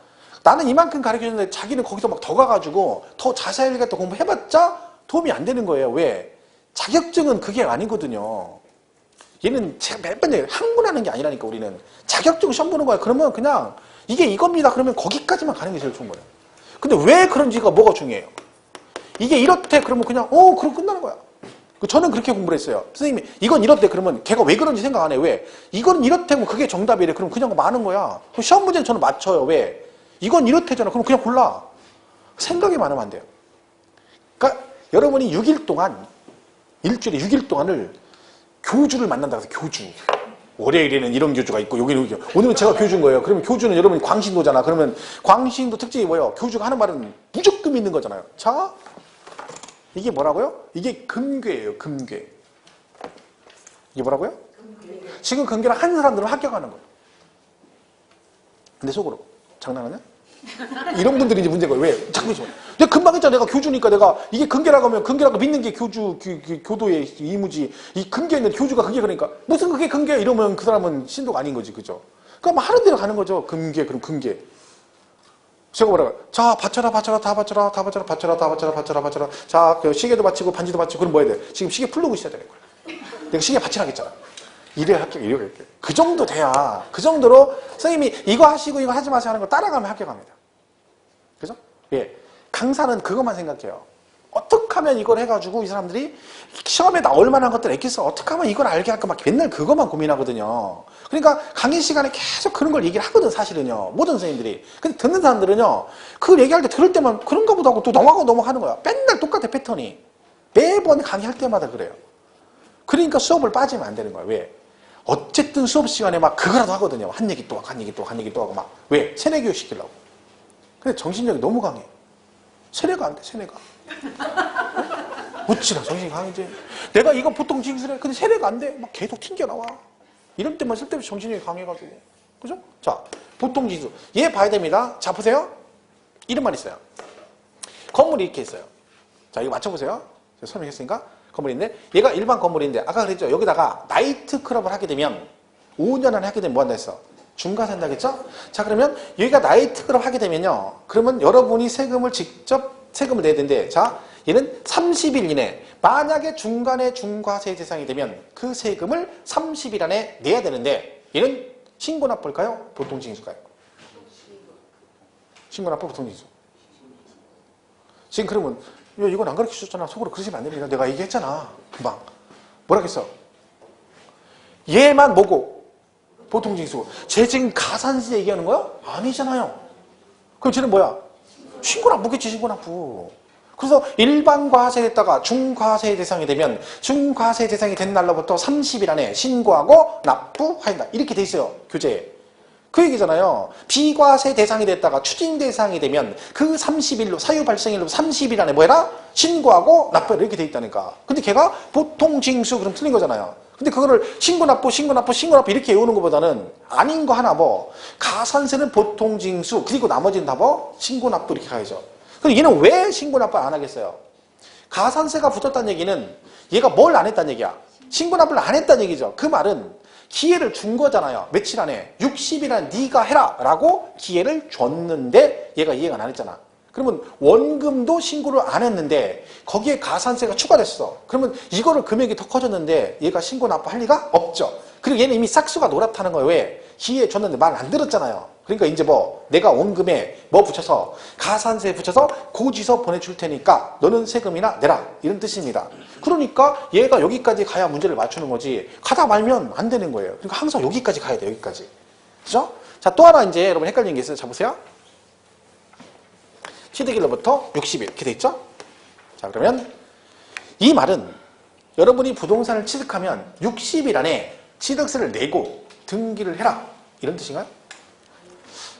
나는 이만큼 가르쳐줬는데 자기는 거기서 막 더 가가지고 더 자세하게 또 공부해봤자 도움이 안 되는 거예요. 왜? 자격증은 그게 아니거든요. 얘는 제가 매번 얘기해요. 학문하는 게 아니라니까 우리는. 자격증 시험 보는 거야. 그러면 그냥 이게 이겁니다. 그러면 거기까지만 가는 게 제일 좋은 거예요. 근데 왜 그런지가 뭐가 중요해요. 이게 이렇대 그러면 그냥 그럼 끝나는 거야. 저는 그렇게 공부를 했어요. 선생님이 이건 이렇대 그러면 걔가 왜 그런지 생각 안 해. 왜? 이건 이렇대고 그게 정답이래. 그럼 그냥 많은 거야. 그럼 시험 문제는 저는 맞춰요. 왜? 이건 이렇대잖아. 그럼 그냥 골라. 생각이 많으면 안 돼요. 그러니까 여러분이 6일 동안 일주일에 6일 동안을 교주를 만난다고 해서 교주. 월요일에는 이런 교주가 있고 여기는 오늘은 제가 교주인 거예요. 그러면 교주는 여러분이 광신도잖아. 그러면 광신도 특징이 뭐예요? 교주가 하는 말은 무조건 믿는 거잖아요. 자, 이게 뭐라고요? 이게 금괴예요. 금괴. 이게 뭐라고요? 금괴. 지금 금괴를 한 사람들은 합격하는 거예요. 근데 속으로 장난하냐? 이런 분들이 이제 문제인 거예요. 왜? 잠깐만요. 내가 금방 했잖아. 내가 교주니까 내가 이게 금괴라고 하면 금괴라고 믿는 게 교도의 이무지. 이 금괴는 교주가 그게 그러니까 무슨 그게 금괴 이러면 그 사람은 신도가 아닌 거지. 그죠? 그러니까 하는 대로 가는 거죠. 금괴 그럼 금괴. 제가 뭐라고요? 자, 바쳐라. 자, 그 시계도 바치고 반지도 바치고 그럼 뭐 해야 돼? 지금 시계 풀르고 있어야 되는 거야. 내가 시계 바치라 했잖아. 이래야 합격, 이래야 합격. 그 정도 돼야, 그 정도로 선생님이 이거 하시고 이거 하지 마세요 하는 거 따라가면 합격합니다. 그죠? 예. 강사는 그것만 생각해요. 어떻게 하면 이걸 해가지고 이 사람들이 시험에 나올 만한 것들 엑기스 어떻게 하면 이걸 알게 할까 막 맨날 그것만 고민하거든요. 그러니까 강의 시간에 계속 그런 걸 얘기를 하거든 사실은요. 모든 선생님들이. 근데 듣는 사람들은요. 그걸 얘기할 때 들을 때만 그런가 보다 하고 또 넘어가는 거야. 맨날 똑같아 패턴이. 매번 강의할 때마다 그래요. 그러니까 수업을 빠지면 안 되는 거야. 왜? 어쨌든 수업 시간에 막 그거라도 하거든요. 한 얘기 또 하고 한 얘기 또 하고 막. 왜? 세뇌 교육 시키려고. 근데 정신력이 너무 강해. 세뇌가 안 돼, 세뇌가. 어찌나 정신이 강해지. 내가 이거 보통 징수래. 근데 세뇌가 안 돼. 막 계속 튕겨나와. 이럴 때만 쓸데없이 정신력이 강해가지고. 그죠? 자, 보통 징수. 얘 봐야 됩니다. 자, 보세요. 이름만 있어요. 건물이 이렇게 있어요. 자, 이거 맞춰보세요. 제가 설명했으니까. 건물인데, 얘가 일반 건물인데, 아까 그랬죠? 여기다가 나이트클럽을 하게 되면, 5년 안에 하게 되면 뭐 한다 했어? 중과세 한다겠죠? 자, 그러면 여기가 나이트클럽 하게 되면요. 그러면 여러분이 직접 세금을 내야 되는데, 자, 얘는 30일 이내 만약에 중간에 중과세 대상이 되면 그 세금을 30일 안에 내야 되는데 얘는 신고납부일까요? 보통징수일까요? 신고납부 보통징수. 지금 그러면 이건 안 가르쳐줬잖아. 속으로 그러시면 안 됩니다. 내가 얘기했잖아. 금방. 뭐라 했어? 얘만 뭐고? 보통징수. 쟤 지금 가산세 얘기하는 거야? 아니잖아요. 그럼 쟤는 뭐야? 신고납부겠지, 신고납부. 그래서 일반 과세에다가 중과세 대상이 되면 중과세 대상이 된 날로부터 30일 안에 신고하고 납부한다. 이렇게 돼 있어요. 교재에. 그 얘기잖아요. 비과세 대상이 됐다가 추징 대상이 되면 그 30일로 사유 발생일로 30일 안에 뭐해라? 신고하고 납부해라. 이렇게 돼 있다니까. 근데 걔가 보통징수 그럼 틀린 거잖아요. 근데 그거를 신고납부 이렇게 외우는 것보다는 아닌 거 하나 뭐 가산세는 보통징수 그리고 나머지는 다 뭐 신고납부 이렇게 가야죠. 그럼 얘는 왜 신고납부 안 하겠어요? 가산세가 붙었다는 얘기는 얘가 뭘 안 했다는 얘기야? 신고납부를 안 했다는 얘기죠. 그 말은 기회를 준 거잖아요. 며칠 안에 60일 안에 네가 해라 라고 기회를 줬는데 얘가 이해가 안 했잖아. 그러면 원금도 신고를 안 했는데 거기에 가산세가 추가됐어. 그러면 이거를 금액이 더 커졌는데 얘가 신고 납부할 리가 없죠. 그리고 얘는 이미 싹수가 노랗다는 거예요. 왜? 기회 줬는데 말 안 들었잖아요. 그러니까 이제 뭐 내가 원금에 뭐 붙여서 가산세 붙여서 고지서 보내줄 테니까 너는 세금이나 내라 이런 뜻입니다. 그러니까 얘가 여기까지 가야 문제를 맞추는 거지 가다 말면 안 되는 거예요. 그러니까 항상 여기까지 가야 돼. 여기까지. 그죠? 자, 또 하나 이제 여러분 헷갈리는 게 있어요. 자, 보세요. 취득일로부터 60일 이렇게 돼 있죠? 자, 그러면 이 말은 여러분이 부동산을 취득하면 60일 안에 취득세를 내고 등기를 해라 이런 뜻인가요?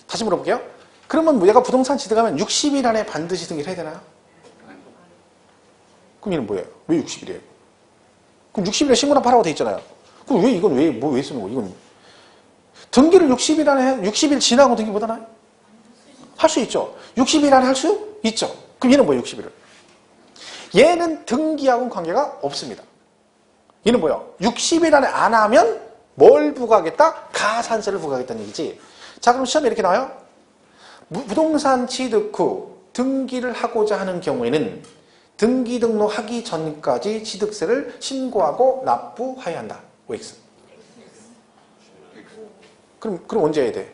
다시 물어볼게요. 그러면 얘가 부동산 취득하면 60일 안에 반드시 등기를 해야 되나요? 그럼 얘는 뭐예요? 왜 60일이에요? 그럼 60일에 신고납부하라고 돼 있잖아요. 그럼 왜 이건 왜 쓰는 거예요? 이건 등기를 60일 안에 60일 지나고 등기 못 하나요? 할 수 있죠. 60일 안에 할 수 있죠. 그럼 얘는 뭐예요? 60일을. 얘는 등기하고는 관계가 없습니다. 얘는 뭐예요? 60일 안에 안 하면 뭘 부과하겠다? 가산세를 부과하겠다는 얘기지. 자, 그럼 시험에 이렇게 나와요. 부동산 취득 후 등기를 하고자 하는 경우에는 등기 등록하기 전까지 취득세를 신고하고 납부해야 한다. OX. 그럼 언제 해야 돼?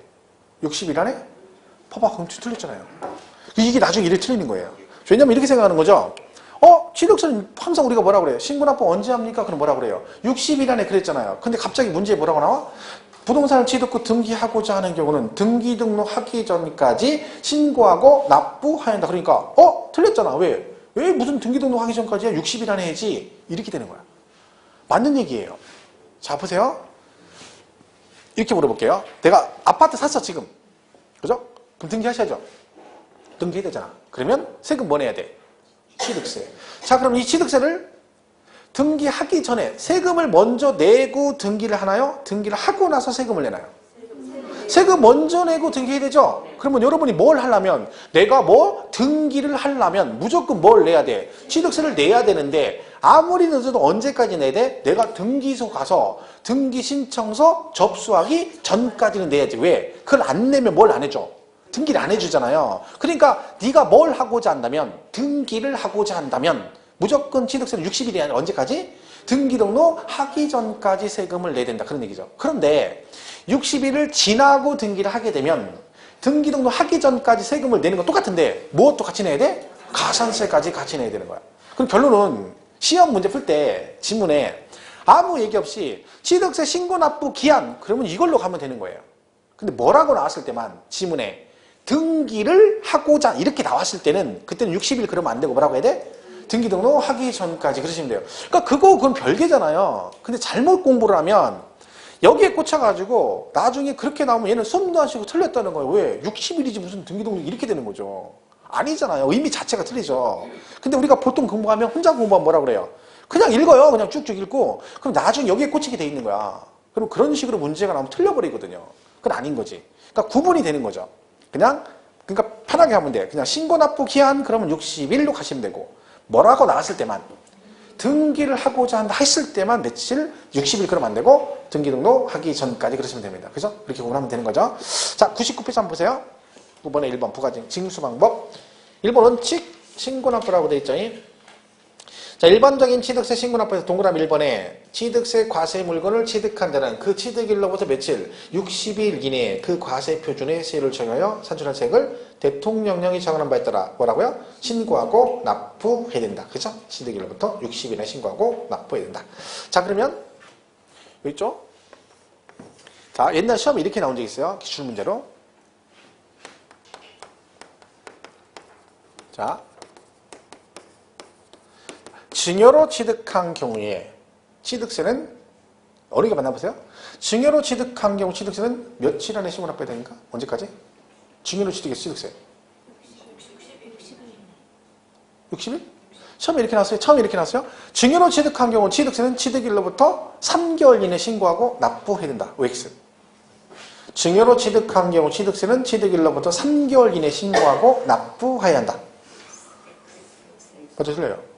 60일 안에? 봐봐, 그럼 틀렸잖아요. 이게 나중에 이래 틀리는 거예요. 왜냐면 이렇게 생각하는 거죠. 취득세는 항상 우리가 뭐라 그래요? 신고납부 언제 합니까? 그럼 뭐라 그래요? 60일 안에 그랬잖아요. 근데 갑자기 문제에 뭐라고 나와? 부동산을 취득 후 등기하고자 하는 경우는 등기 등록하기 전까지 신고하고 납부해야 한다. 그러니까 틀렸잖아. 왜 무슨 등기 등록하기 전까지야? 60일 안에 해야지. 이렇게 되는 거야. 맞는 얘기예요. 자, 보세요. 이렇게 물어볼게요. 내가 아파트 샀어, 지금. 그죠? 그럼 등기하셔야죠. 등기해야 되잖아. 그러면 세금 뭐 내야 돼? 취득세. 자, 그럼 이 취득세를 등기하기 전에 세금을 먼저 내고 등기를 하나요? 등기를 하고 나서 세금을 내나요? 세금 먼저 내고 등기해야 되죠? 그러면 여러분이 뭘 하려면 내가 뭐 등기를 하려면 무조건 뭘 내야 돼? 취득세를 내야 되는데 아무리 늦어도 언제까지 내야 돼? 내가 등기소 가서 등기 신청서 접수하기 전까지는 내야지. 왜? 그걸 안 내면 뭘 안 해줘? 등기를 안 해주잖아요. 그러니까 네가 뭘 하고자 한다면 등기를 하고자 한다면 무조건 취득세는 60일이 아니라 언제까지? 등기 등록하기 전까지 세금을 내야 된다. 그런 얘기죠. 그런데 60일을 지나고 등기를 하게 되면 등기 등록하기 전까지 세금을 내는 건 똑같은데 무엇도 같이 내야 돼? 가산세까지 같이 내야 되는 거야. 그럼 결론은 시험 문제 풀 때 지문에 아무 얘기 없이 취득세 신고납부 기한 그러면 이걸로 가면 되는 거예요. 근데 뭐라고 나왔을 때만 지문에 등기를 하고자 이렇게 나왔을 때는 그때는 60일 그러면 안 되고 뭐라고 해야 돼? 등기 등록하기 전까지 그러시면 돼요. 그러니까 그건 별개잖아요. 근데 잘못 공부를 하면 여기에 꽂혀가지고 나중에 그렇게 나오면 얘는 수업도 안 쉬고 틀렸다는 거예요. 왜? 60일이지 무슨 등기 등록 이렇게 되는 거죠. 아니잖아요. 의미 자체가 틀리죠. 근데 우리가 보통 공부하면 혼자 공부하면 뭐라 그래요? 그냥 읽어요. 그냥 쭉쭉 읽고 그럼 나중에 여기에 꽂히게 돼 있는 거야. 그럼 그런 식으로 문제가 나오면 틀려버리거든요. 그건 아닌 거지. 그러니까 구분이 되는 거죠. 그러니까 편하게 하면 돼요. 그냥 신고납부 기한 그러면 60일로 가시면 되고 뭐라고 나왔을 때만 등기를 하고자 한다 했을 때만 며칠 60일 그러면 안 되고 등기 등록하기 전까지 그러시면 됩니다. 그죠? 그렇게 구분하면 되는 거죠. 자, 99페이지 한번 보세요. 9번에 1번 부가징수 방법. 1번 원칙 신고납부라고 되어 있죠. 자, 일반적인 취득세 신고납부에서 동그라미 1번에 취득세 과세 물건을 취득한 자는 그 취득일로부터 며칠 60일 이내에 그 과세 표준의 세율을 적용하여 산출한 세액을 대통령령이 정하는 바에 따라 뭐라고요? 신고하고 납부해야 된다. 그죠? 취득일로부터 60일 이내에 신고하고 납부해야 된다. 자, 그러면 여기 있죠? 자, 옛날 시험에 이렇게 나온 적 있어요. 기출문제로. 자, 증여로 취득한 경우에 취득세는 어렵게 만나보세요. 증여로 취득한 경우 취득세는 며칠 안에 신고납부해야 되니까? 언제까지? 증여로 취득해서 취득세 60일? 처음에 이렇게 나왔어요. 처음에 이렇게 나왔어요. 증여로 취득한 경우 취득세는 취득일로부터 3개월 이내 신고하고 납부해야 된다. OX. 증여로 취득한 경우 취득세는 취득일로부터 3개월 이내 신고하고 납부해야 한다. 맞죠? 틀려요.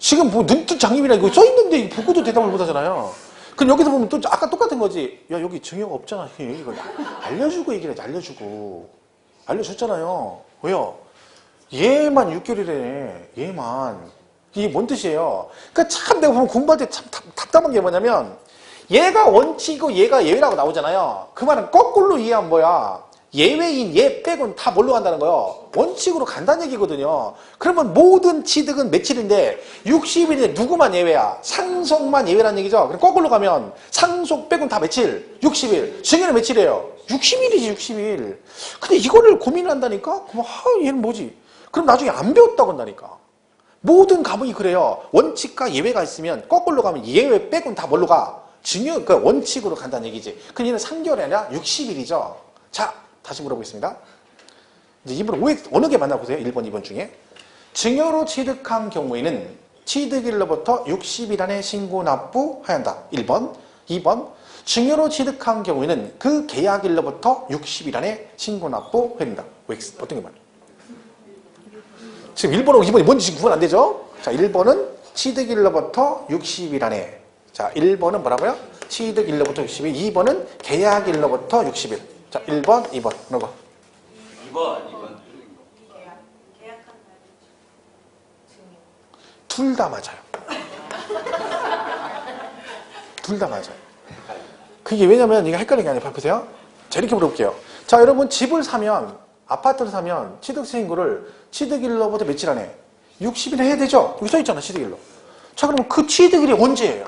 지금 뭐 눈뜬 장님이라 이거 써있는데 보고도 대답을 못하잖아요. 그럼 여기서 보면 또 아까 똑같은 거지. 야, 여기 증여가 없잖아. 이거 알려주고 얘기를 해야지. 알려주고. 알려줬잖아요. 왜요? 얘만 6개월이래. 얘만. 이게 뭔 뜻이에요? 그러니까 참 내가 보면 공부할 때 참 답답한 게 뭐냐면 얘가 원칙이고 얘가 예외라고 나오잖아요. 그 말은 거꾸로 이해하면 뭐야? 예외인 얘 빼고는 다 뭘로 간다는 거예요? 원칙으로 간다는 얘기거든요. 그러면 모든 취득은 며칠인데 60일인데 누구만 예외야? 상속만 예외라는 얘기죠. 그럼 거꾸로 가면 상속 빼고는 다 며칠? 60일. 증여는 며칠이에요? 60일이지 60일. 근데 이거를 고민을 한다니까? 그럼 얘는 뭐지? 그럼 나중에 안 배웠다고 한다니까. 모든 과목이 그래요. 원칙과 예외가 있으면 거꾸로 가면 예외 빼고는 다 뭘로 가? 증여, 그 원칙으로 간다는 얘기지. 그럼 얘는 3개월이 아니라 60일이죠. 자, 다시 물어보겠습니다. 이제 이번 OX 어느 게 만나보세요. 1번, 2번 중에. 증여로 취득한 경우에는 취득일로부터 60일 안에 신고 납부해야 한다. 1번. 2번. 증여로 취득한 경우에는 그 계약일로부터 60일 안에 신고 납부해야 된다. OX. 어떤 게 맞아요? 지금 1번하고 2번이 뭔지 지금 구분 안 되죠? 자, 1번은 취득일로부터 60일 안에. 자, 1번은 뭐라고요? 취득일로부터 60일. 2번은 계약일로부터 60일. 자, 1번, 2번. 어느 거? 2번. 계약한 날 증여. 둘 다 맞아요. 둘 다 맞아요. 그게 왜냐면 이게 헷갈리는 게 아니에요. 보세요. 자, 이렇게 물어볼게요. 자, 여러분 집을 사면, 아파트를 사면 취득세 신고를 취득일로부터 며칠 안에? 60일 해야 되죠? 여기 써있잖아, 취득일로. 자, 그러면 그 취득일이 언제예요?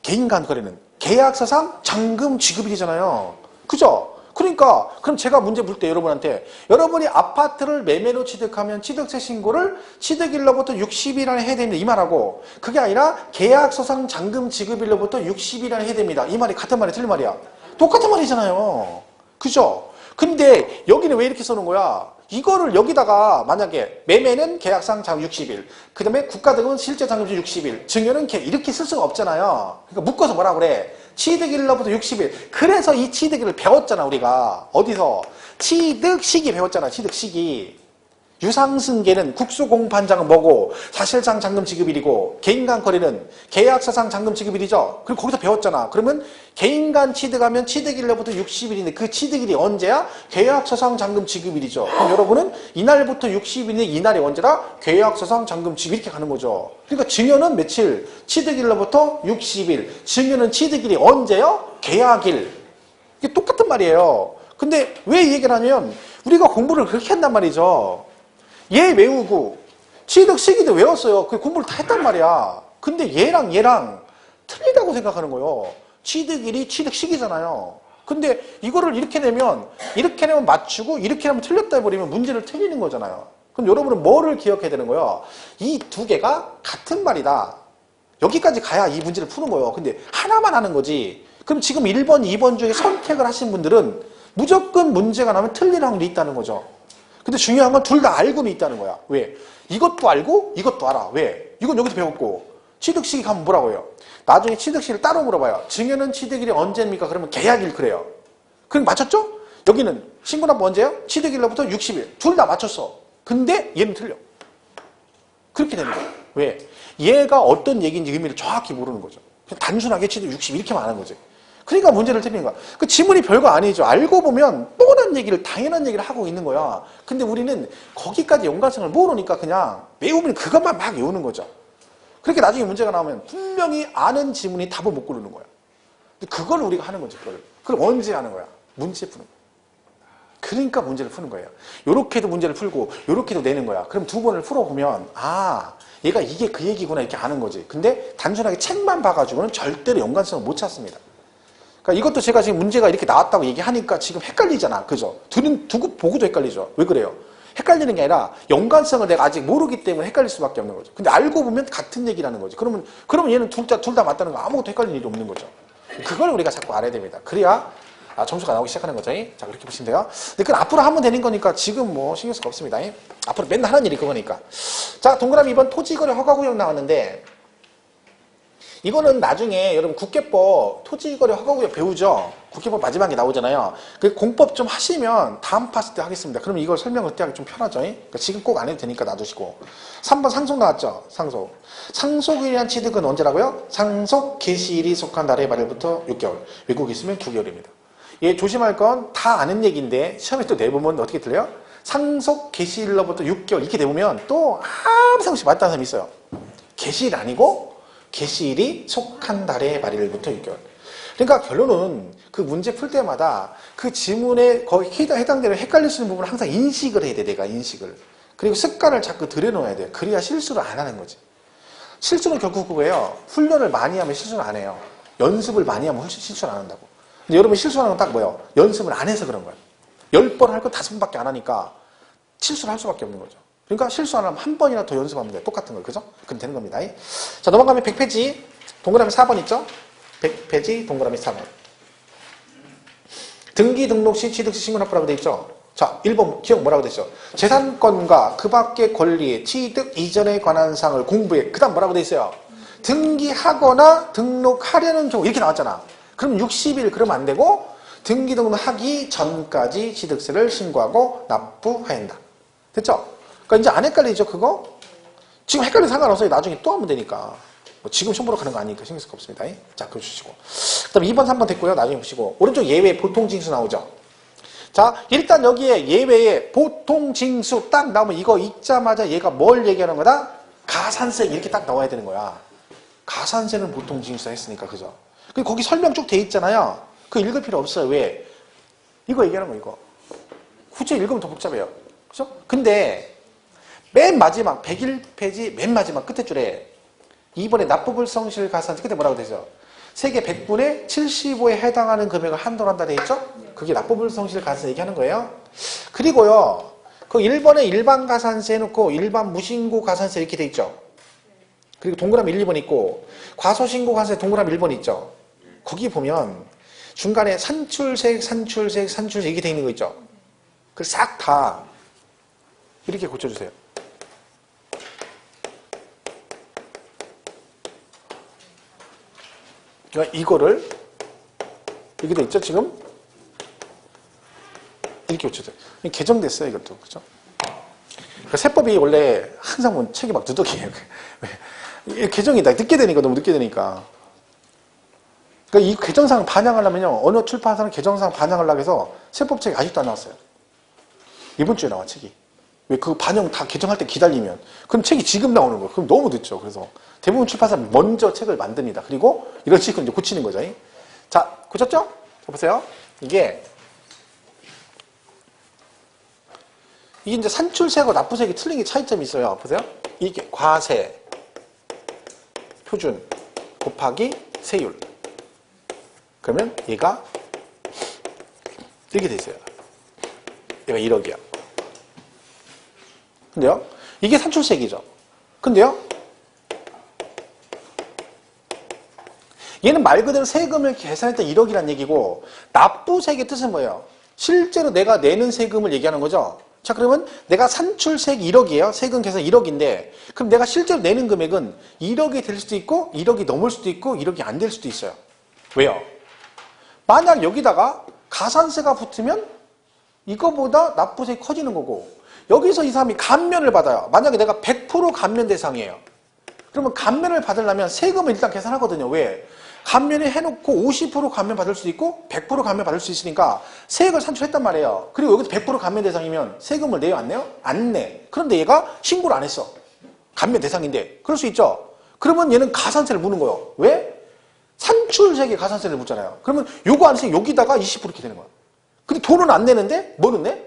개인 간 거래는 계약서상 잔금 지급일이잖아요. 그죠? 그러니까 그럼 제가 문제 볼 때 여러분한테 여러분이 아파트를 매매로 취득하면 취득세 신고를 취득일로부터 60일 안에 해야 됩니다. 이 말하고 그게 아니라 계약서상 잔금 지급일로부터 60일 안에 해야 됩니다. 이 말이 같은 말이야? 틀린 말이야? 똑같은 말이잖아요. 그죠? 근데 여기는 왜 이렇게 써놓은 거야? 이거를 여기다가 만약에 매매는 계약상 잔금 60일, 그 다음에 국가등은 실제 잔금지 60일, 증여는 이렇게 쓸 수가 없잖아요. 그러니까 묶어서 뭐라 그래? 취득일로부터 60일. 그래서 이 취득일을 배웠잖아, 우리가. 어디서? 취득시기 배웠잖아, 취득시기. 유상승계는 국수공판장은 뭐고 사실상 잔금 지급일이고 개인간 거래는 계약서상 잔금 지급일이죠. 그럼 거기서 배웠잖아. 그러면 개인간 취득하면 취득일로부터 60일인데 그 취득일이 언제야? 계약서상 잔금 지급일이죠. 그럼 여러분은 이날부터 60일인데 이날이 언제라? 계약서상 잔금 지급 이렇게 가는 거죠. 그러니까 증여는 며칠? 취득일로부터 60일. 증여는 취득일이 언제요? 계약일. 이게 똑같은 말이에요. 근데 왜 이 얘기를 하냐면 우리가 공부를 그렇게 한단 말이죠. 얘 외우고 취득 시기도 외웠어요. 그 공부를 다 했단 말이야. 근데 얘랑 틀리다고 생각하는 거예요. 취득일이 취득 시기잖아요. 근데 이거를 이렇게 내면 맞추고 이렇게 하면 틀렸다 해버리면 문제를 틀리는 거잖아요. 그럼 여러분은 뭐를 기억해야 되는 거예요? 이 두 개가 같은 말이다. 여기까지 가야 이 문제를 푸는 거예요. 근데 하나만 하는 거지. 그럼 지금 1번, 2번 중에 선택을 하신 분들은 무조건 문제가 나면 틀릴 확률이 있다는 거죠. 근데 중요한 건 둘 다 알고는 있다는 거야. 왜? 이것도 알고 이것도 알아. 왜? 이건 여기서 배웠고 취득시기 가면 뭐라고 해요? 나중에 취득시기를 따로 물어봐요. 증여는 취득일이 언제입니까? 그러면 계약일 그래요. 그럼 맞췄죠? 여기는 신고납부 언제예요? 취득일로부터 60일. 둘 다 맞췄어. 근데 얘는 틀려. 그렇게 되는 거야. 왜? 얘가 어떤 얘기인지 의미를 정확히 모르는 거죠. 그냥 단순하게 취득 60 이렇게만 하는 거지. 그러니까 문제를 틀린 거야. 그 지문이 별거 아니죠. 알고 보면 뻔한 얘기를, 당연한 얘기를 하고 있는 거야. 근데 우리는 거기까지 연관성을 모르니까 그냥 외우면 그것만 막 외우는 거죠. 그렇게 나중에 문제가 나오면 분명히 아는 지문이 답을 못 고르는 거야. 근데 그걸 우리가 하는 거지, 그걸. 그럼 언제 하는 거야? 문제 푸는 거야. 그러니까 문제를 푸는 거예요. 요렇게도 문제를 풀고 요렇게도 내는 거야. 그럼 두 번을 풀어보면 아, 얘가 이게 그 얘기구나 이렇게 아는 거지. 근데 단순하게 책만 봐가지고는 절대로 연관성을 못 찾습니다. 그러니까 이것도 제가 지금 문제가 이렇게 나왔다고 얘기하니까 지금 헷갈리잖아. 그죠? 두고 보고도 헷갈리죠. 왜 그래요? 헷갈리는 게 아니라 연관성을 내가 아직 모르기 때문에 헷갈릴 수밖에 없는 거죠. 근데 알고 보면 같은 얘기라는 거지. 그러면 얘는 둘 다 맞다는 거 아무것도 헷갈릴 일이 없는 거죠. 그걸 우리가 자꾸 알아야 됩니다. 그래야 점수가 나오기 시작하는 거죠. 자, 그렇게 보시면 돼요. 근데 그건 앞으로 하면 되는 거니까 지금 뭐 신경 쓸 거 없습니다. 앞으로 맨날 하는 일이 그거니까. 자, 동그라미 2번 토지거래 허가구역 나왔는데 이거는 나중에 여러분 국회법 토지거래 허가구역 배우죠? 국회법 마지막에 나오잖아요. 그 공법 좀 하시면 다음 파스 때 하겠습니다. 그러면 이걸 설명을 그때 하기 좀 편하죠? 그러니까 지금 꼭 안 해도 되니까 놔두시고. 3번 상속 나왔죠? 상속. 상속에 대한 취득은 언제라고요? 상속 개시일이 속한 날의 말일부터 6개월. 외국에 있으면 9개월입니다. 얘 조심할 건 다 아는 얘기인데 시험에 또 내보면 어떻게 들려요? 상속 개시일로부터 6개월 이렇게 내보면 또 아무 상관없이 맞다는 사람이 있어요. 개시일 아니고 개시일이 속한 달의 말일부터 6개월. 그러니까 결론은 그 문제 풀 때마다 그 지문에 거기 해당되는 헷갈릴 수 있는 부분을 항상 인식을 해야 돼. 내가 인식을. 그리고 습관을 자꾸 들여놓아야 돼. 그래야 실수를 안 하는 거지. 실수는 결국 그거예요. 훈련을 많이 하면 실수를 안 해요. 연습을 많이 하면 실수를 안 한다고. 근데 여러분 실수하는 건 딱 뭐예요? 연습을 안 해서 그런 거예요. 10번 할 거 5번밖에 안 하니까 실수를 할 수밖에 없는 거죠. 그러니까 실수 안 하면 한 번이나 더 연습하면 돼요. 똑같은 거. 그죠? 그럼 되는 겁니다. 자, 넘어가면 100페이지. 동그라미 4번 있죠? 100페이지 동그라미 4번. 등기 등록 시 취득 시 신고 납부라고 돼 있죠? 자, 1번 기억 뭐라고 돼 있죠? 재산권과 그 밖의 권리, 취득 이전에 관한 사항을 공부해. 그 다음 뭐라고 돼 있어요? 등기하거나 등록하려는 경우 이렇게 나왔잖아. 그럼 60일 그러면 안 되고 등기 등록하기 전까지 취득세를 신고하고 납부해야 한다. 됐죠? 그러니까 이제 안 헷갈리죠, 그거? 지금 헷갈리면 상관없어요. 나중에 또 하면 되니까. 뭐 지금 시험 보러 가는 거 아니니까 신경 쓸 거 없습니다. 자, 그거 주시고. 그 다음에 2번, 3번 됐고요. 나중에 보시고. 오른쪽 예외 보통징수 나오죠? 자, 일단 여기에 예외에 보통징수 딱 나오면 이거 읽자마자 얘가 뭘 얘기하는 거다? 가산세 이렇게 딱 나와야 되는 거야. 가산세는 보통징수 했으니까, 그죠? 그리고 거기 설명 쭉 돼 있잖아요. 그거 읽을 필요 없어요. 왜? 이거 얘기하는 거, 이거. 굳이 읽으면 더 복잡해요. 그죠? 근데 맨 마지막 101페이지 맨 마지막 끝에 줄에 이번에 납부불성실 가산세 끝에 뭐라고 되죠? 세계 100분의 75에 해당하는 금액을 한도로 한다 돼 있죠? 그게 납부불성실 가산세 얘기하는 거예요. 그리고요, 그 1번에 일반 가산세 해놓고 일반 무신고 가산세 이렇게 돼 있죠? 그리고 동그라미 1, 2번 있고 과소신고 가산세 동그라미 1번 있죠? 거기 보면 중간에 산출색 이렇게 돼 있는 거 있죠? 그걸 싹 다 이렇게 고쳐주세요. 그러니까 이거를 이렇게 돼 있죠 지금? 이렇게 고쳐줘요. 개정됐어요 이것도. 그죠? 그러니까 세법이 원래 항상 보면 책이 막 누더기예요. 개정이다. 늦게 되니까 너무 늦게 되니까. 그러니까 이 개정사항 반영하려면요. 어느 출판사는 개정사항 반영하려고 해서 세법책이 아직도 안 나왔어요. 이번 주에 나와 책이. 왜 그 반영 다 개정할 때 기다리면 그럼 책이 지금 나오는 거예요. 그럼 너무 늦죠. 그래서 대부분 출판사는 먼저 책을 만듭니다. 그리고 이런 식으로 이제 고치는 거죠. 자, 고쳤죠? 자, 보세요. 이게 이제 산출세하고 납부세가 틀린 게 차이점이 있어요. 보세요. 이게 과세, 표준, 곱하기 세율. 그러면 얘가 이렇게 돼 있어요. 얘가 1억이야. 근데요, 이게 산출세액이죠. 근데요, 얘는 말 그대로 세금을 계산할 때 1억이란 얘기고 납부세액의 뜻은 뭐예요? 실제로 내가 내는 세금을 얘기하는 거죠. 자, 그러면 내가 산출세액 1억이에요. 세금 계산 1억인데 그럼 내가 실제로 내는 금액은 1억이 될 수도 있고 1억이 넘을 수도 있고 1억이 안 될 수도 있어요. 왜요? 만약 여기다가 가산세가 붙으면 이거보다 납부세액이 커지는 거고 여기서 이 사람이 감면을 받아요. 만약에 내가 100% 감면 대상이에요. 그러면 감면을 받으려면 세금을 일단 계산하거든요. 왜? 감면을 해놓고 50% 감면 받을 수도 있고 100% 감면 받을 수 있으니까 세액을 산출했단 말이에요. 그리고 여기서 100% 감면 대상이면 세금을 내요 안 내요? 안 내. 그런데 얘가 신고를 안 했어. 감면 대상인데. 그럴 수 있죠. 그러면 얘는 가산세를 묻는 거예요. 왜? 산출세액에 가산세를 묻잖아요. 그러면 요거 안 해서 여기다가 20% 이렇게 되는 거야. 근데 돈은 안 내는데 뭐는 내?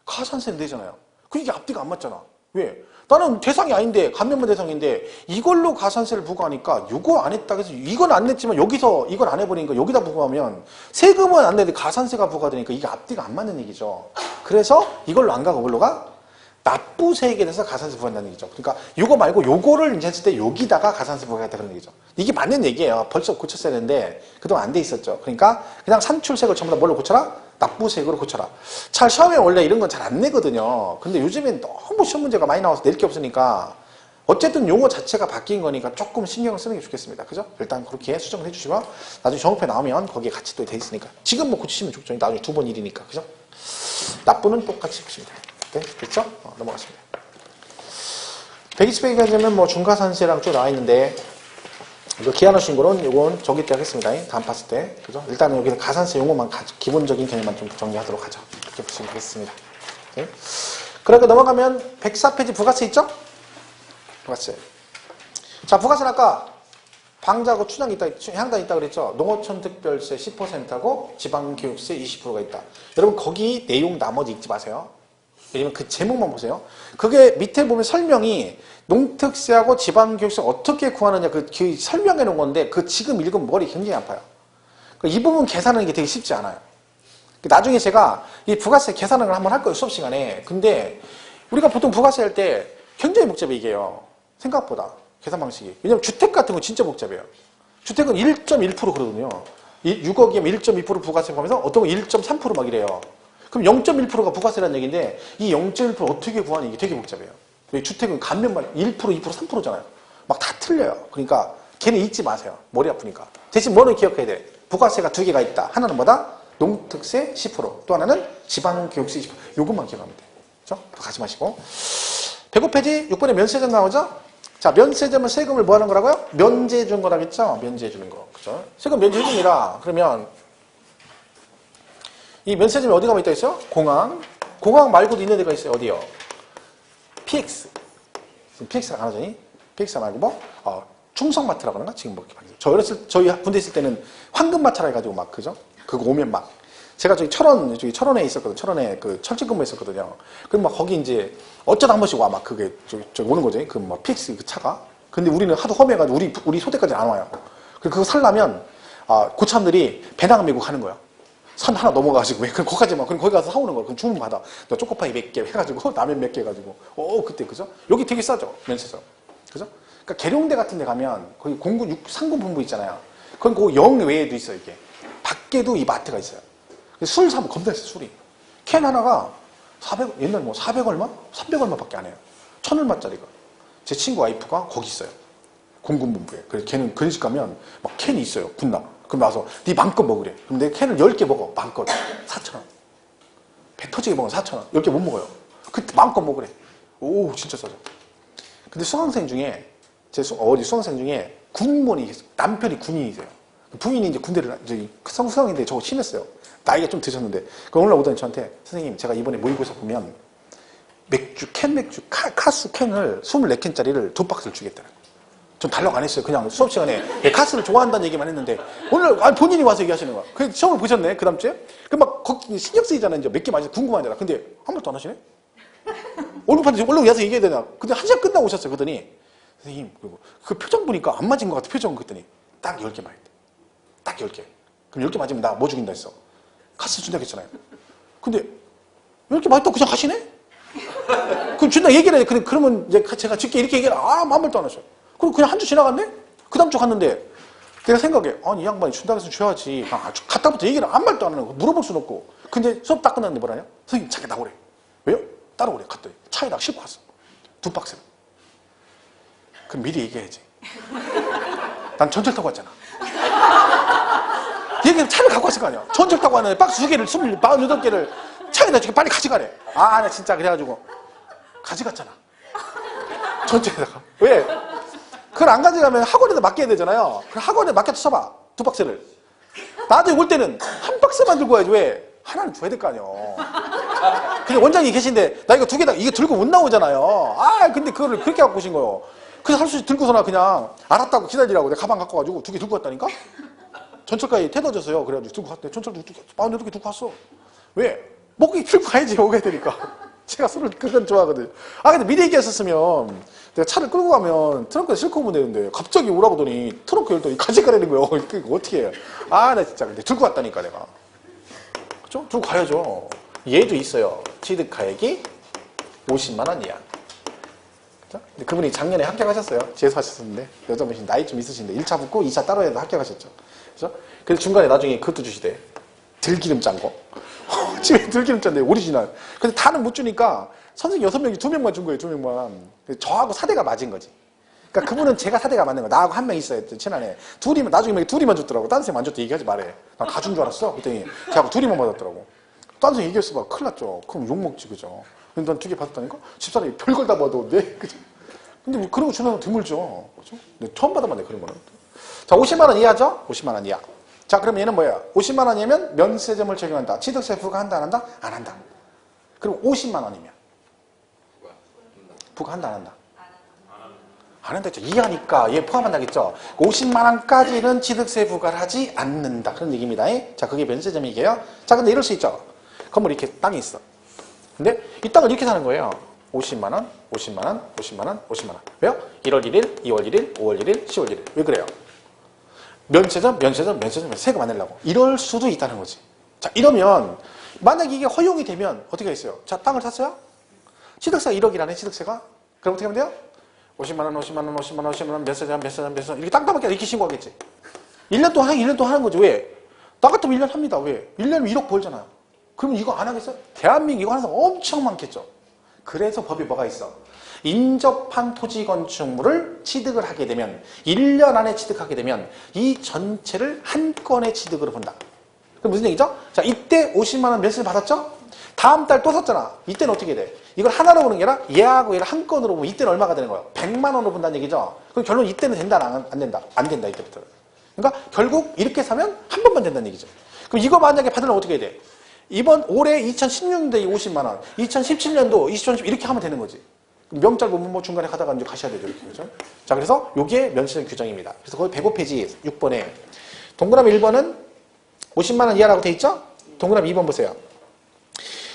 가산세는 내잖아요. 그게 앞뒤가 안 맞잖아. 왜? 나는 대상이 아닌데 감면만 대상인데 이걸로 가산세를 부과하니까 요거 안 했다 해서 이건 안 냈지만 여기서 이걸 안 해버리니까 여기다 부과하면 세금은 안 내는데 가산세가 부과되니까 이게 앞뒤가 안 맞는 얘기죠. 그래서 이걸로 안 가고 뭘로 가? 납부세액에 대해서 가산세 부과한다는 얘기죠. 그러니까 요거 말고 요거를 이제 했을 때 여기다가 가산세 부과하겠다 그런 얘기죠. 이게 맞는 얘기예요. 벌써 고쳤어야 되는데 그동안 안 돼 있었죠. 그러니까 그냥 산출세액을 전부 다 뭘로 고쳐라? 납부세액으로 고쳐라. 잘 시험에 원래 이런 건 잘 안 내거든요. 근데 요즘엔 너무 시험 문제가 많이 나와서 낼 게 없으니까 어쨌든 용어 자체가 바뀐 거니까 조금 신경을 쓰는 게 좋겠습니다. 그죠? 일단 그렇게 수정을 해주시고 나중에 정업회 나오면 거기에 같이 또 돼 있으니까 지금 뭐 고치시면 좋죠. 나중에 두 번 일이니까. 그죠? 납부는 똑같이 보시면 돼요. 네, 됐죠? 넘어갔습니다. 120페이지가 되면 뭐 중과산세랑 쭉 나와 있는데 이거 기한후 신고는 요건 저기 때 하겠습니다. 다음 봤을 때. 그죠? 일단은 여기는 가산세 용어만 기본적인 개념만 좀 정리하도록 하죠. 이렇게 보시면 되겠습니다. 네. 그러니까 넘어가면 104페이지 부가세 있죠? 부가세. 자, 부가세는 아까 방자하고 춘향 있다, 향단 있다 그랬죠? 농어촌 특별세 10%하고 지방교육세 20%가 있다. 여러분 거기 내용 나머지 읽지 마세요. 왜냐면 그 제목만 보세요. 그게 밑에 보면 설명이 농특세하고 지방교육세 어떻게 구하느냐 그 설명해 놓은 건데 그 지금 읽으면 머리 굉장히 아파요. 이 부분 계산하는 게 되게 쉽지 않아요. 나중에 제가 이 부가세 계산을 한번 할 거예요. 수업 시간에. 근데 우리가 보통 부가세 할 때 굉장히 복잡해 이게요. 생각보다 계산 방식이. 왜냐면 주택 같은 건 진짜 복잡해요. 주택은 1.1% 그러거든요. 6억이면 1.2% 부가세 포함해서 어떤 건 1.3% 막 이래요. 그럼 0.1%가 부가세라는 얘기인데 이 0.1% 어떻게 구하니 이게 되게 복잡해요. 왜 주택은 감면만 1%, 2%, 3%잖아요. 막 다 틀려요. 그러니까 걔는 잊지 마세요. 머리 아프니까. 대신 뭐는 기억해야 돼. 부가세가 두 개가 있다. 하나는 뭐다? 농특세 10%. 또 하나는 지방교육세 20%. 요것만 기억하면 돼. 그렇죠? 가지 마시고. 105페이지 6번에 면세점 나오죠? 자, 면세점은 세금을 뭐 하는 거라고요? 면제해 준 거라겠죠? 면제해 주는 거. 그죠? 세금 면제해 줍니다. 그러면 이 면세점이 어디 가면 있다 있어요? 공항. 공항 말고도 있는 데가 있어요. 어디요? PX. 지금 PX가 안 하더니? PX 말고 뭐? 충성마트라고 하는가? 지금 뭐 이렇게 저희 군대 있을 때는 황금마차라 해가지고 막, 그죠? 그거 오면 막. 제가 저기 철원에 있었거든요. 철원에 그 철집 근무 했었거든요. 그럼 막 거기 이제 어쩌다 한 번씩 와. 막 그게 저기 오는 거지. 그 막 PX 그 차가. 근데 우리는 하도 험해가지고 우리 소대까지 안 와요. 그거 살려면, 고참들이 배낭 메고 가는 거야. 산 하나 넘어가지고, 그럼 거기까지만, 그럼 거기 가서 사오는 거야. 그럼 주문 받아. 너 초코파이 몇 개 해가지고, 라면 몇 개 해가지고. 그때, 그죠? 여기 되게 싸죠? 면세점. 그죠? 그러니까 계룡대 같은 데 가면, 거기 공군 상군 본부 있잖아요. 거기 그 영 외에도 있어요, 이게. 밖에도 이 마트가 있어요. 술 사면 겁나 있어요, 술이. 캔 하나가 400, 옛날 뭐 400 얼마? 300 얼마밖에 안 해요. 1000 얼마짜리가. 제 친구 와이프가 거기 있어요. 공군 본부에. 그래서 걔는 그런 집 가면 막 캔이 있어요, 군나. 그럼 와서 네 마음껏 먹으래. 그럼 내 캔을 10개 먹어. 마음껏. 4,000원. 배 터지게 먹으면 4,000원. 10개 못 먹어요. 그때 마음껏 먹으래. 오, 진짜 싸죠. 근데 수강생 중에, 어디 수강생 중에 군무원이 계세요. 남편이 군인이세요. 부인이 이제 군대를, 수강인데 저거 심했어요. 나이가 좀 드셨는데. 그 오늘 오더니 저한테, 선생님, 제가 이번에 모의고사 보면 캔 맥주, 카스 캔을 24캔짜리를 2박스를 주겠다는. 좀 달라고 안 했어요. 그냥 수업 시간에 카스를 좋아한다는 얘기만 했는데 오늘 본인이 와서 얘기하시는 거야. 그 시험을 보셨네 그 다음 주에. 그 막 신경 쓰이잖아요. 이제 몇 개 맞아서 궁금하잖아. 근데 아무 말도 안 하시네. 얼굴판에 와서 얘기해야 되나. 근데 한 시간 끝나고 오셨어요. 그러더니 선생님 그 표정 보니까 안 맞은 것 같아. 표정 그랬더니 딱 10개 맞았대. 딱 10개. 그럼 10개 맞으면 나 뭐 죽인다 했어. 카스 준다고 했잖아요. 근데 10개 맞았다고 그냥 가시네. 그럼 준다 얘기를 해. 그러면 이제 제가 쉽게 이렇게 얘기를 아무 말도 안 하셔. 그럼 그냥 한 주 지나갔네? 그 다음 주 갔는데 내가 생각해. 아니 이 양반이 준다고 해서 줘야지. 갔다부터 얘기를 아무 말도 안 하는 거. 물어볼 수는 없고. 근데 수업 딱 끝났는데 뭐라냐? 선생님 잠깐 나오래. 왜요? 따라오래. 갔더니 차에다가 싣고 갔어. 2박스를. 그럼 미리 얘기해야지. 난 전철 타고 왔잖아. 얘기는 차를 갖고 왔을 거 아니야. 전철 타고 왔는데 박스 2개를 48개를 차에다 주게 빨리 가져가래. 나 진짜 그래가지고 가져갔잖아. 전철에다가. 왜? 그걸 안 가져가면 학원에다 맡겨야 되잖아요. 그 학원에 맡겨서 써봐. 두 박스를. 나중에 올 때는 한 박스만 들고 와야지. 왜? 하나는 줘야 될 거 아니에요. 근데 원장이 계신데 나 이거 두 개다 이게 들고 못 나오잖아요. 아 근데 그거를 그렇게 갖고 오신 거예요. 그래서 할 수 들고서나 그냥 알았다고 기다리라고 내가 가방 갖고 가지고 두 개 들고 왔다니까. 전철까지 태워졌어요. 그래가지고 들고 갔대. 전철 마흔 개 들고 왔어. 왜? 먹기 들고 가야지. 먹어야 되니까. 제가 술을 그건 좋아하거든요. 아 근데 미리 얘기했었으면 내가 차를 끌고 가면 트렁크에 싣고 오면 되는데 갑자기 오라고 하더니 트렁크 열더니 간식 가려는 거예요. 이거 어떻게 해요? 아 나 진짜 근데 들고 왔다니까 내가. 그죠? 들고 가야죠. 얘도 있어요. 취득가액이 50만 원 이하. 그죠? 근데 그분이 작년에 합격하셨어요. 재수하셨었는데 여자분이 나이 좀 있으신데 1차 붙고 2차 따로 해서 합격하셨죠. 그죠? 그래서 중간에 나중에 그것도 주시대. 들기름 짠 거. 집에 들기름 짠데 오리지널. 근데 다는 못 주니까 선생님 6명이 2명만 준 거예요. 2명만. 저하고 사대가 맞은 거지. 그러니까 그분은 제가 사대가 맞는 거야. 나하고 한 명 있어요. 친한애. 둘이면 나중에 둘이만 줬더라고. 딴 선생님 안 줬대 얘기하지 말해. 난 다 준 줄 알았어. 그랬더니 제하고 둘이만 받았더라고. 딴 선생님 얘기했어 봐. 큰일 났죠. 그럼 욕먹지 그죠. 근데 난 2개 받았다니까? 집사람이 별걸 다 받아온대. 그죠? 근데 뭐 그런 거 주면 드물죠. 그죠? 근데 처음 받아봤네 그런 거는. 자 50만 원 이하죠? 50만 원 이하. 자 그럼 얘는 뭐야? 50만 원이면 면세점을 적용한다. 취득세 부과한다 안 한다? 안 한다. 그럼 50만 원이면 부과한다 안 한다? 안 한다 했죠. 이하니까 얘 포함한다겠죠. 50만 원까지는 취득세 부과를 하지 않는다. 그런 얘기입니다. 자 그게 면세점이게요. 자 근데 이럴 수 있죠. 건물이 이렇게 땅이 있어. 근데 이 땅을 이렇게 사는 거예요. 50만 원, 50만 원, 50만 원, 50만 원. 왜요? 1월 1일, 2월 1일, 5월 1일, 10월 1일. 왜 그래요? 면세점, 세금 안 내려고. 이럴 수도 있다는 거지. 자, 이러면, 만약에 이게 허용이 되면 어떻게 있어요? 자, 땅을 샀어요? 취득세가 1억이라네, 취득세가. 그럼 어떻게 하면 돼요? 50만 원, 50만 원, 50만 원, 50만 원, 면세점, 이렇게 땅값밖에 이렇게 신고하겠지. 1년 동안 하는 거지. 왜? 나 같으면 1년 합니다. 왜? 1년이면 1억 벌잖아요. 그러면 이거 안 하겠어요? 대한민국 이거 하는 사람 엄청 많겠죠. 그래서 법이 뭐가 있어? 인접한 토지 건축물을 취득을 하게 되면 1년 안에 취득하게 되면 이 전체를 한 건의 취득으로 본다. 그럼 무슨 얘기죠? 자 이때 50만 원 몇을 받았죠? 다음 달 또 샀잖아. 이때는 어떻게 돼? 이걸 하나로 보는 게 아니라 얘하고 얘를 한 건으로 보면 이때는 얼마가 되는 거야? 100만 원으로 본다는 얘기죠. 그럼 결론 이때는 된다 안 된다? 안 된다 이때부터. 그러니까 결국 이렇게 사면 한 번만 된다는 얘기죠. 그럼 이거 만약에 받으려면 어떻게 해야 돼? 이번 올해 2016년도에 50만 원, 2017년도 2010 이렇게 하면 되는 거지. 명찰 보면 뭐 중간에 가다가 이제 가셔야 되죠. 이렇게, 그죠? 자, 그래서 요게 면세점 규정입니다. 그래서 거기 105페이지 6번에 동그라미 1번은 50만 원 이하라고 돼 있죠? 동그라미 2번 보세요.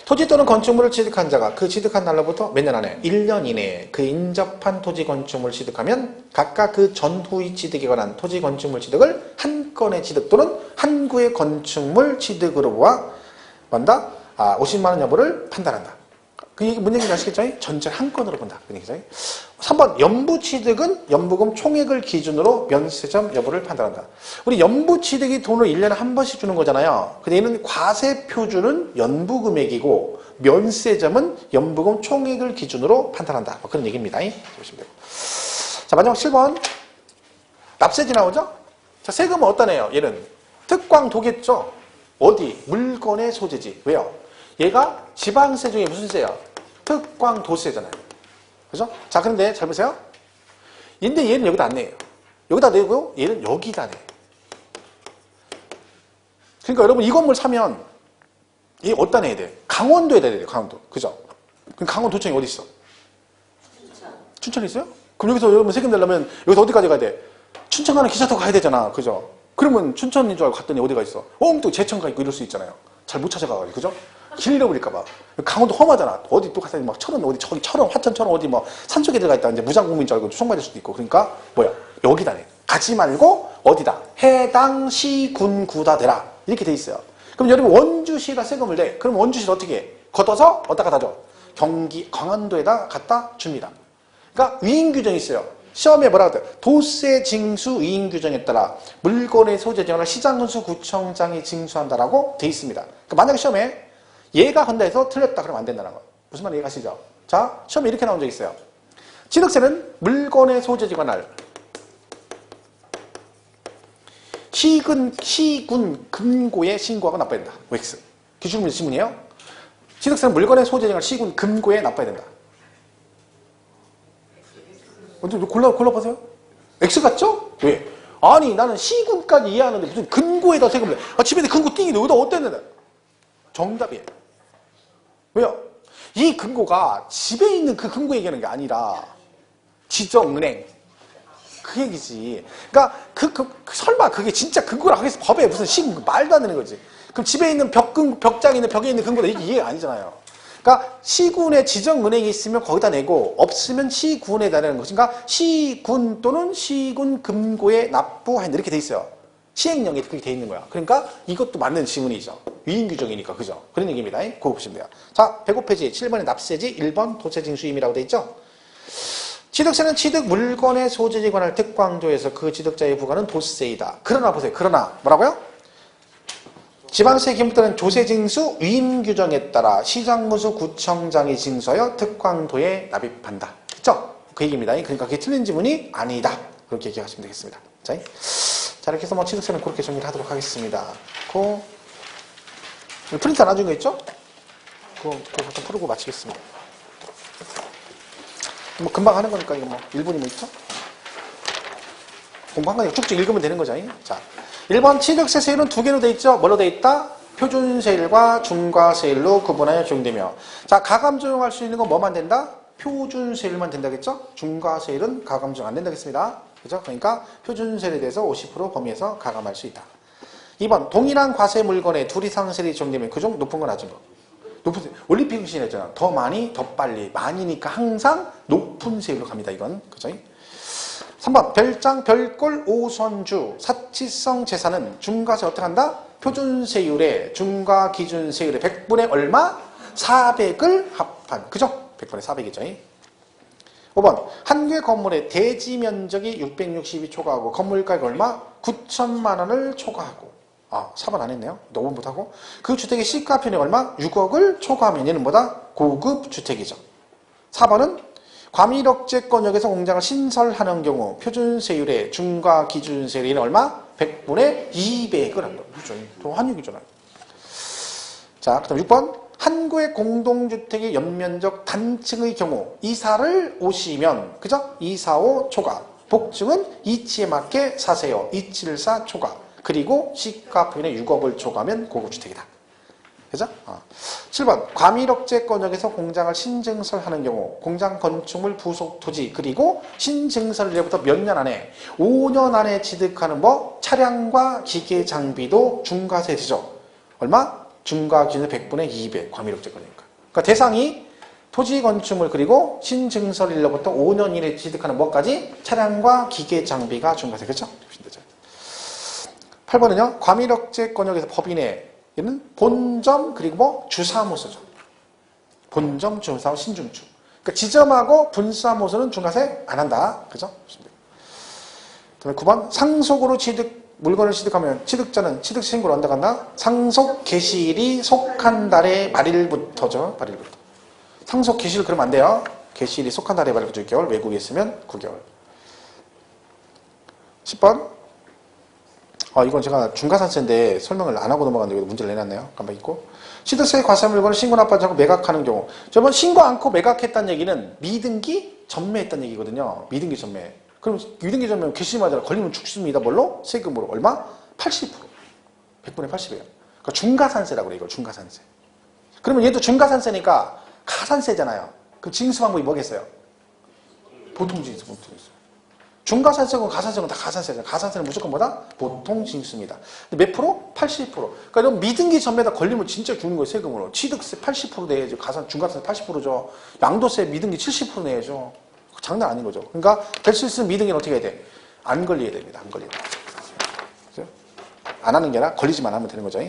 토지 또는 건축물을 취득한 자가 그 취득한 날로부터 몇 년 안에? 1년 이내에 그 인접한 토지 건축물을 취득하면 각각 그 전후의 취득에 관한 토지 건축물 취득을 한 건의 취득 또는 한 구의 건축물 취득으로 보아 뭔다? 50만 원 여부를 판단한다. 그 얘기 뭔 얘기인지 아시겠죠? 전체를 한 건으로 본다. 그 얘기죠. 3번 연부 취득은 연부금 총액을 기준으로 면세점 여부를 판단한다. 우리 연부 취득이 돈을 1년에 한 번씩 주는 거잖아요. 근데 얘는 과세 표준은 연부 금액이고 면세점은 연부금 총액을 기준으로 판단한다. 뭐 그런 얘기입니다. 보시면 되고. 자, 마지막 7번. 납세지 나오죠? 자, 세금은 어디다 내요? 얘는 특광도겠죠? 어디? 물건의 소재지. 왜요? 얘가 지방세 중에 무슨 세야? 특광도세잖아요. 그죠? 자, 그런데 잘 보세요. 근데 얘는 여기다 안 내요. 여기다 내고 얘는 여기다 내. 그러니까 여러분 이 건물 사면 얘 어디다 내야 돼? 강원도에다 내야 돼. 강원도. 그죠? 그럼 강원도청이 어디 있어? 춘천에 있어요? 그럼 여기서 여러분 세금 내려면 여기서 어디까지 가야 돼? 춘천 가는 기차타고 가야 되잖아. 그죠? 그러면 춘천인 줄 알고 갔더니 어디가 있어? 또 제천가 있고 이럴 수 있잖아요. 잘 못 찾아가가지고. 그죠? 길 잃어버릴까봐. 강원도 험하잖아. 어디 또 갔더니 막 철원, 어디 저기 철원, 화천철원 어디 뭐 산속에 들어가 있다. 이제 무장공민 줄 알고 추송받을 수도 있고. 그러니까 뭐야? 여기다 내. 가지 말고 어디다? 해당 시, 군, 구다 대라. 이렇게 돼 있어요. 그럼 여러분 원주시에다 세금을 내. 그럼 원주시를 어떻게 해? 걷어서 어디다 갖다 줘? 강원도에다 갖다 줍니다. 그러니까 위임규정이 있어요. 시험에 뭐라고 해요? 도세 징수 위임 규정에 따라 물건의 소재 지역을 시장군수 구청장이 징수한다라고 돼 있습니다. 그러니까 만약에 시험에 얘가 한다 해서 틀렸다 그러면 안 된다는 거예요. 무슨 말인지 이해가시죠? 자, 시험에 이렇게 나온 적 있어요. 취득세는 물건의 소재지에 관할 시군 금고에 신고하고 납부해야 된다. OX. 기출문제 지문이에요. 취득세는 물건의 소재지에 관할 시군 금고에 납부해야 된다. 골라보세요. X 같죠? 왜? 아니 나는 시군까지 이해하는데 무슨 근고에다 세금을 내. 집에 있는 근고 띵이 너희다 어땠는데? 정답이에요. 왜요? 이 근고가 집에 있는 그 근고 얘기하는 게 아니라 지정은행 그 얘기지. 그러니까 설마 그게 진짜 근거라 하겠어? 법에 무슨 시근 말도 안 되는 거지. 그럼 집에 있는 벽장에 있는 벽에 있는 근거다 이게 이해가 아니잖아요. 그러니까 시군에 지정은행이 있으면 거기다 내고 없으면 시군에다 내는 것인가? 시군 또는 시군 금고에 납부한다 이렇게 돼 있어요. 시행령에 그렇게 돼 있는 거야. 그러니까 이것도 맞는 지문이죠. 위임규정이니까 그죠? 그런 얘기입니다. 그거 보시면 돼요. 자 105페이지 7번에 납세지 1번 도체징수임이라고 돼 있죠. 취득세는 취득 물건의 소재에 관할 특광조에서 그 취득자의 부과는 도세이다. 그러나 보세요. 그러나 뭐라고요? 지방세 기업들은 조세징수 위임규정에 따라 시장무수 구청장이 징수하여 특광도에 납입한다. 그렇죠? 그 얘기입니다. 그러니까 그게 틀린 지문이 아니다. 그렇게 얘기하시면 되겠습니다. 자 이렇게 해서 취득세는 그렇게 정리를 하도록 하겠습니다. 프린트 안 해준 거 있죠? 그거 잠깐 풀고 마치겠습니다. 뭐 금방 하는 거니까 이거 뭐 1분이 뭐 있죠? 공부한 거니까 쭉쭉 읽으면 되는 거죠. 자, 1번 취득세 세율은 두 개로 돼 있죠? 뭘로 돼 있다? 표준세율과 중과세율로 구분하여 적용되며 자, 가감 적용할 수 있는 건 뭐만 된다? 표준세율만 된다겠죠? 중과세율은 가감 적용 안 된다겠습니다. 그죠? 그러니까 표준세율에 대해서 50% 범위에서 가감할 수 있다. 2번 동일한 과세 물건에 둘 이상 세율이 적용되면 그중 높은 거 낮은 거. 올림픽 시즌이었잖아. 더 많이, 더 빨리. 많이니까 항상 높은 세율로 갑니다. 이건. 그죠? 3번 별장, 별골, 오선주, 사치성 재산은 중과세 어떻게 한다? 표준세율에 중과 기준세율의 100분의 얼마? 400을 합한. 그죠? 100분의 400이죠. 5번 한 개 건물의 대지 면적이 660이 초과하고 건물가가 얼마? 9천만 원을 초과하고 4번 안 했네요. 너무 못하고 그 주택의 시가편이 얼마? 6억을 초과하면 얘는 뭐다? 고급 주택이죠. 4번은 과밀억제권역에서 공장을 신설하는 경우 표준세율의 중과 기준세율이 얼마? 100분의 200을 한다. 그렇죠. 또 한육이잖아요. 자, 그 다음 6번 한구의 공동주택의 연면적 단층의 경우 이사를 오시면 그죠? 245 초과 복층은 이치에 맞게 사세요. 274 초과 그리고 시가편의 6억을 초과하면 고급주택이다. 그죠? 7번 과밀억제권역에서 공장을 신증설하는 경우 공장 건축물 부속 토지 그리고 신증설일로부터 몇 년 안에 5년 안에 취득하는 뭐 차량과 기계 장비도 중과세죠. 얼마? 중과 기준의 100분의 200 과밀억제권이니까. 그러니까 대상이 토지 건축물 그리고 신증설일로부터 5년 이내 취득하는 뭐까지? 차량과 기계 장비가 중과세. 그렇죠? 8번은요. 과밀억제권역에서 법인의 얘는 본점 그리고 뭐 주사무소죠. 본점, 주사무, 신중추. 그러니까 지점하고 분사무소는 중과세 안 한다. 그죠? 그다음에 9번 상속으로 물건을 취득하면 취득자는 취득 신고를 언제 간다? 상속 개시일이 속한 달의 말일부터죠. 말일부터. 상속 개시일 그러면 안 돼요. 개시일이 속한 달의 말일부터 6개월, 외국에 있으면 9개월. 10번 이건 제가 중과산세인데 설명을 안 하고 넘어갔는데 여기도 문제를 내놨네요. 깜빡 잊고. 취득세 과세 물건을 신고 납부하지 않고 매각하는 경우. 저번 신고 않고 매각했다는 얘기는 미등기 전매했다는 얘기거든요. 미등기 전매. 그럼 미등기 전매는 괘씸하잖아. 걸리면 죽습니다. 뭘로? 세금으로. 얼마? 80%. 100분의 80이에요. 그러니까 중과산세라고 그래요. 이걸 중과산세. 그러면 얘도 중과산세니까 가산세잖아요. 그럼 징수 방법이 뭐겠어요? 보통징수. 중과산세고 가산세고 다 가산세잖아요. 가산세는 무조건 뭐다? 보통징수입니다. 근데 몇 프로? 80%. 그러니까 이런 미등기 전매다 걸리면 진짜 죽는 거예요. 세금으로. 취득세 80% 내야죠. 중과산세 80%죠. 양도세 미등기 70% 내야죠. 장난 아닌 거죠. 그러니까 될 수 있으면 미등기는 어떻게 해야 돼? 안 걸려야 됩니다. 안 걸려야 돼. 그죠? 안 하는 게 아니라 걸리지만 하면 되는 거죠.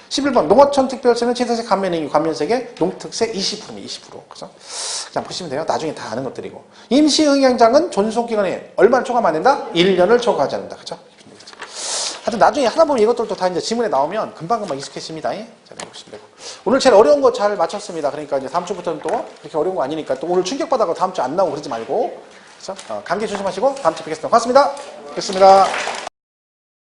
11번 농어촌 특별세는 취득세 감면행위 감면세액의 농특세 20%. 그죠? 그냥 보시면 돼요. 나중에 다 아는 것들이고. 임시응양장은 존속기간에 얼마를 초과하면 안 된다? 1년을 초과하지 않는다. 그죠? 하여튼 나중에 하다 보면 이것들도 다 이제 지문에 나오면 금방금방 익숙해집니다. 자, 보시면 되고. 오늘 제일 어려운 거 잘 맞췄습니다. 그러니까 이제 다음 주부터는 또 그렇게 어려운 거 아니니까 또 오늘 충격받아서 다음 주 안 나오고 그러지 말고. 그죠? 감기 조심하시고 다음 주에 뵙겠습니다. 고맙습니다. 뵙겠습니다.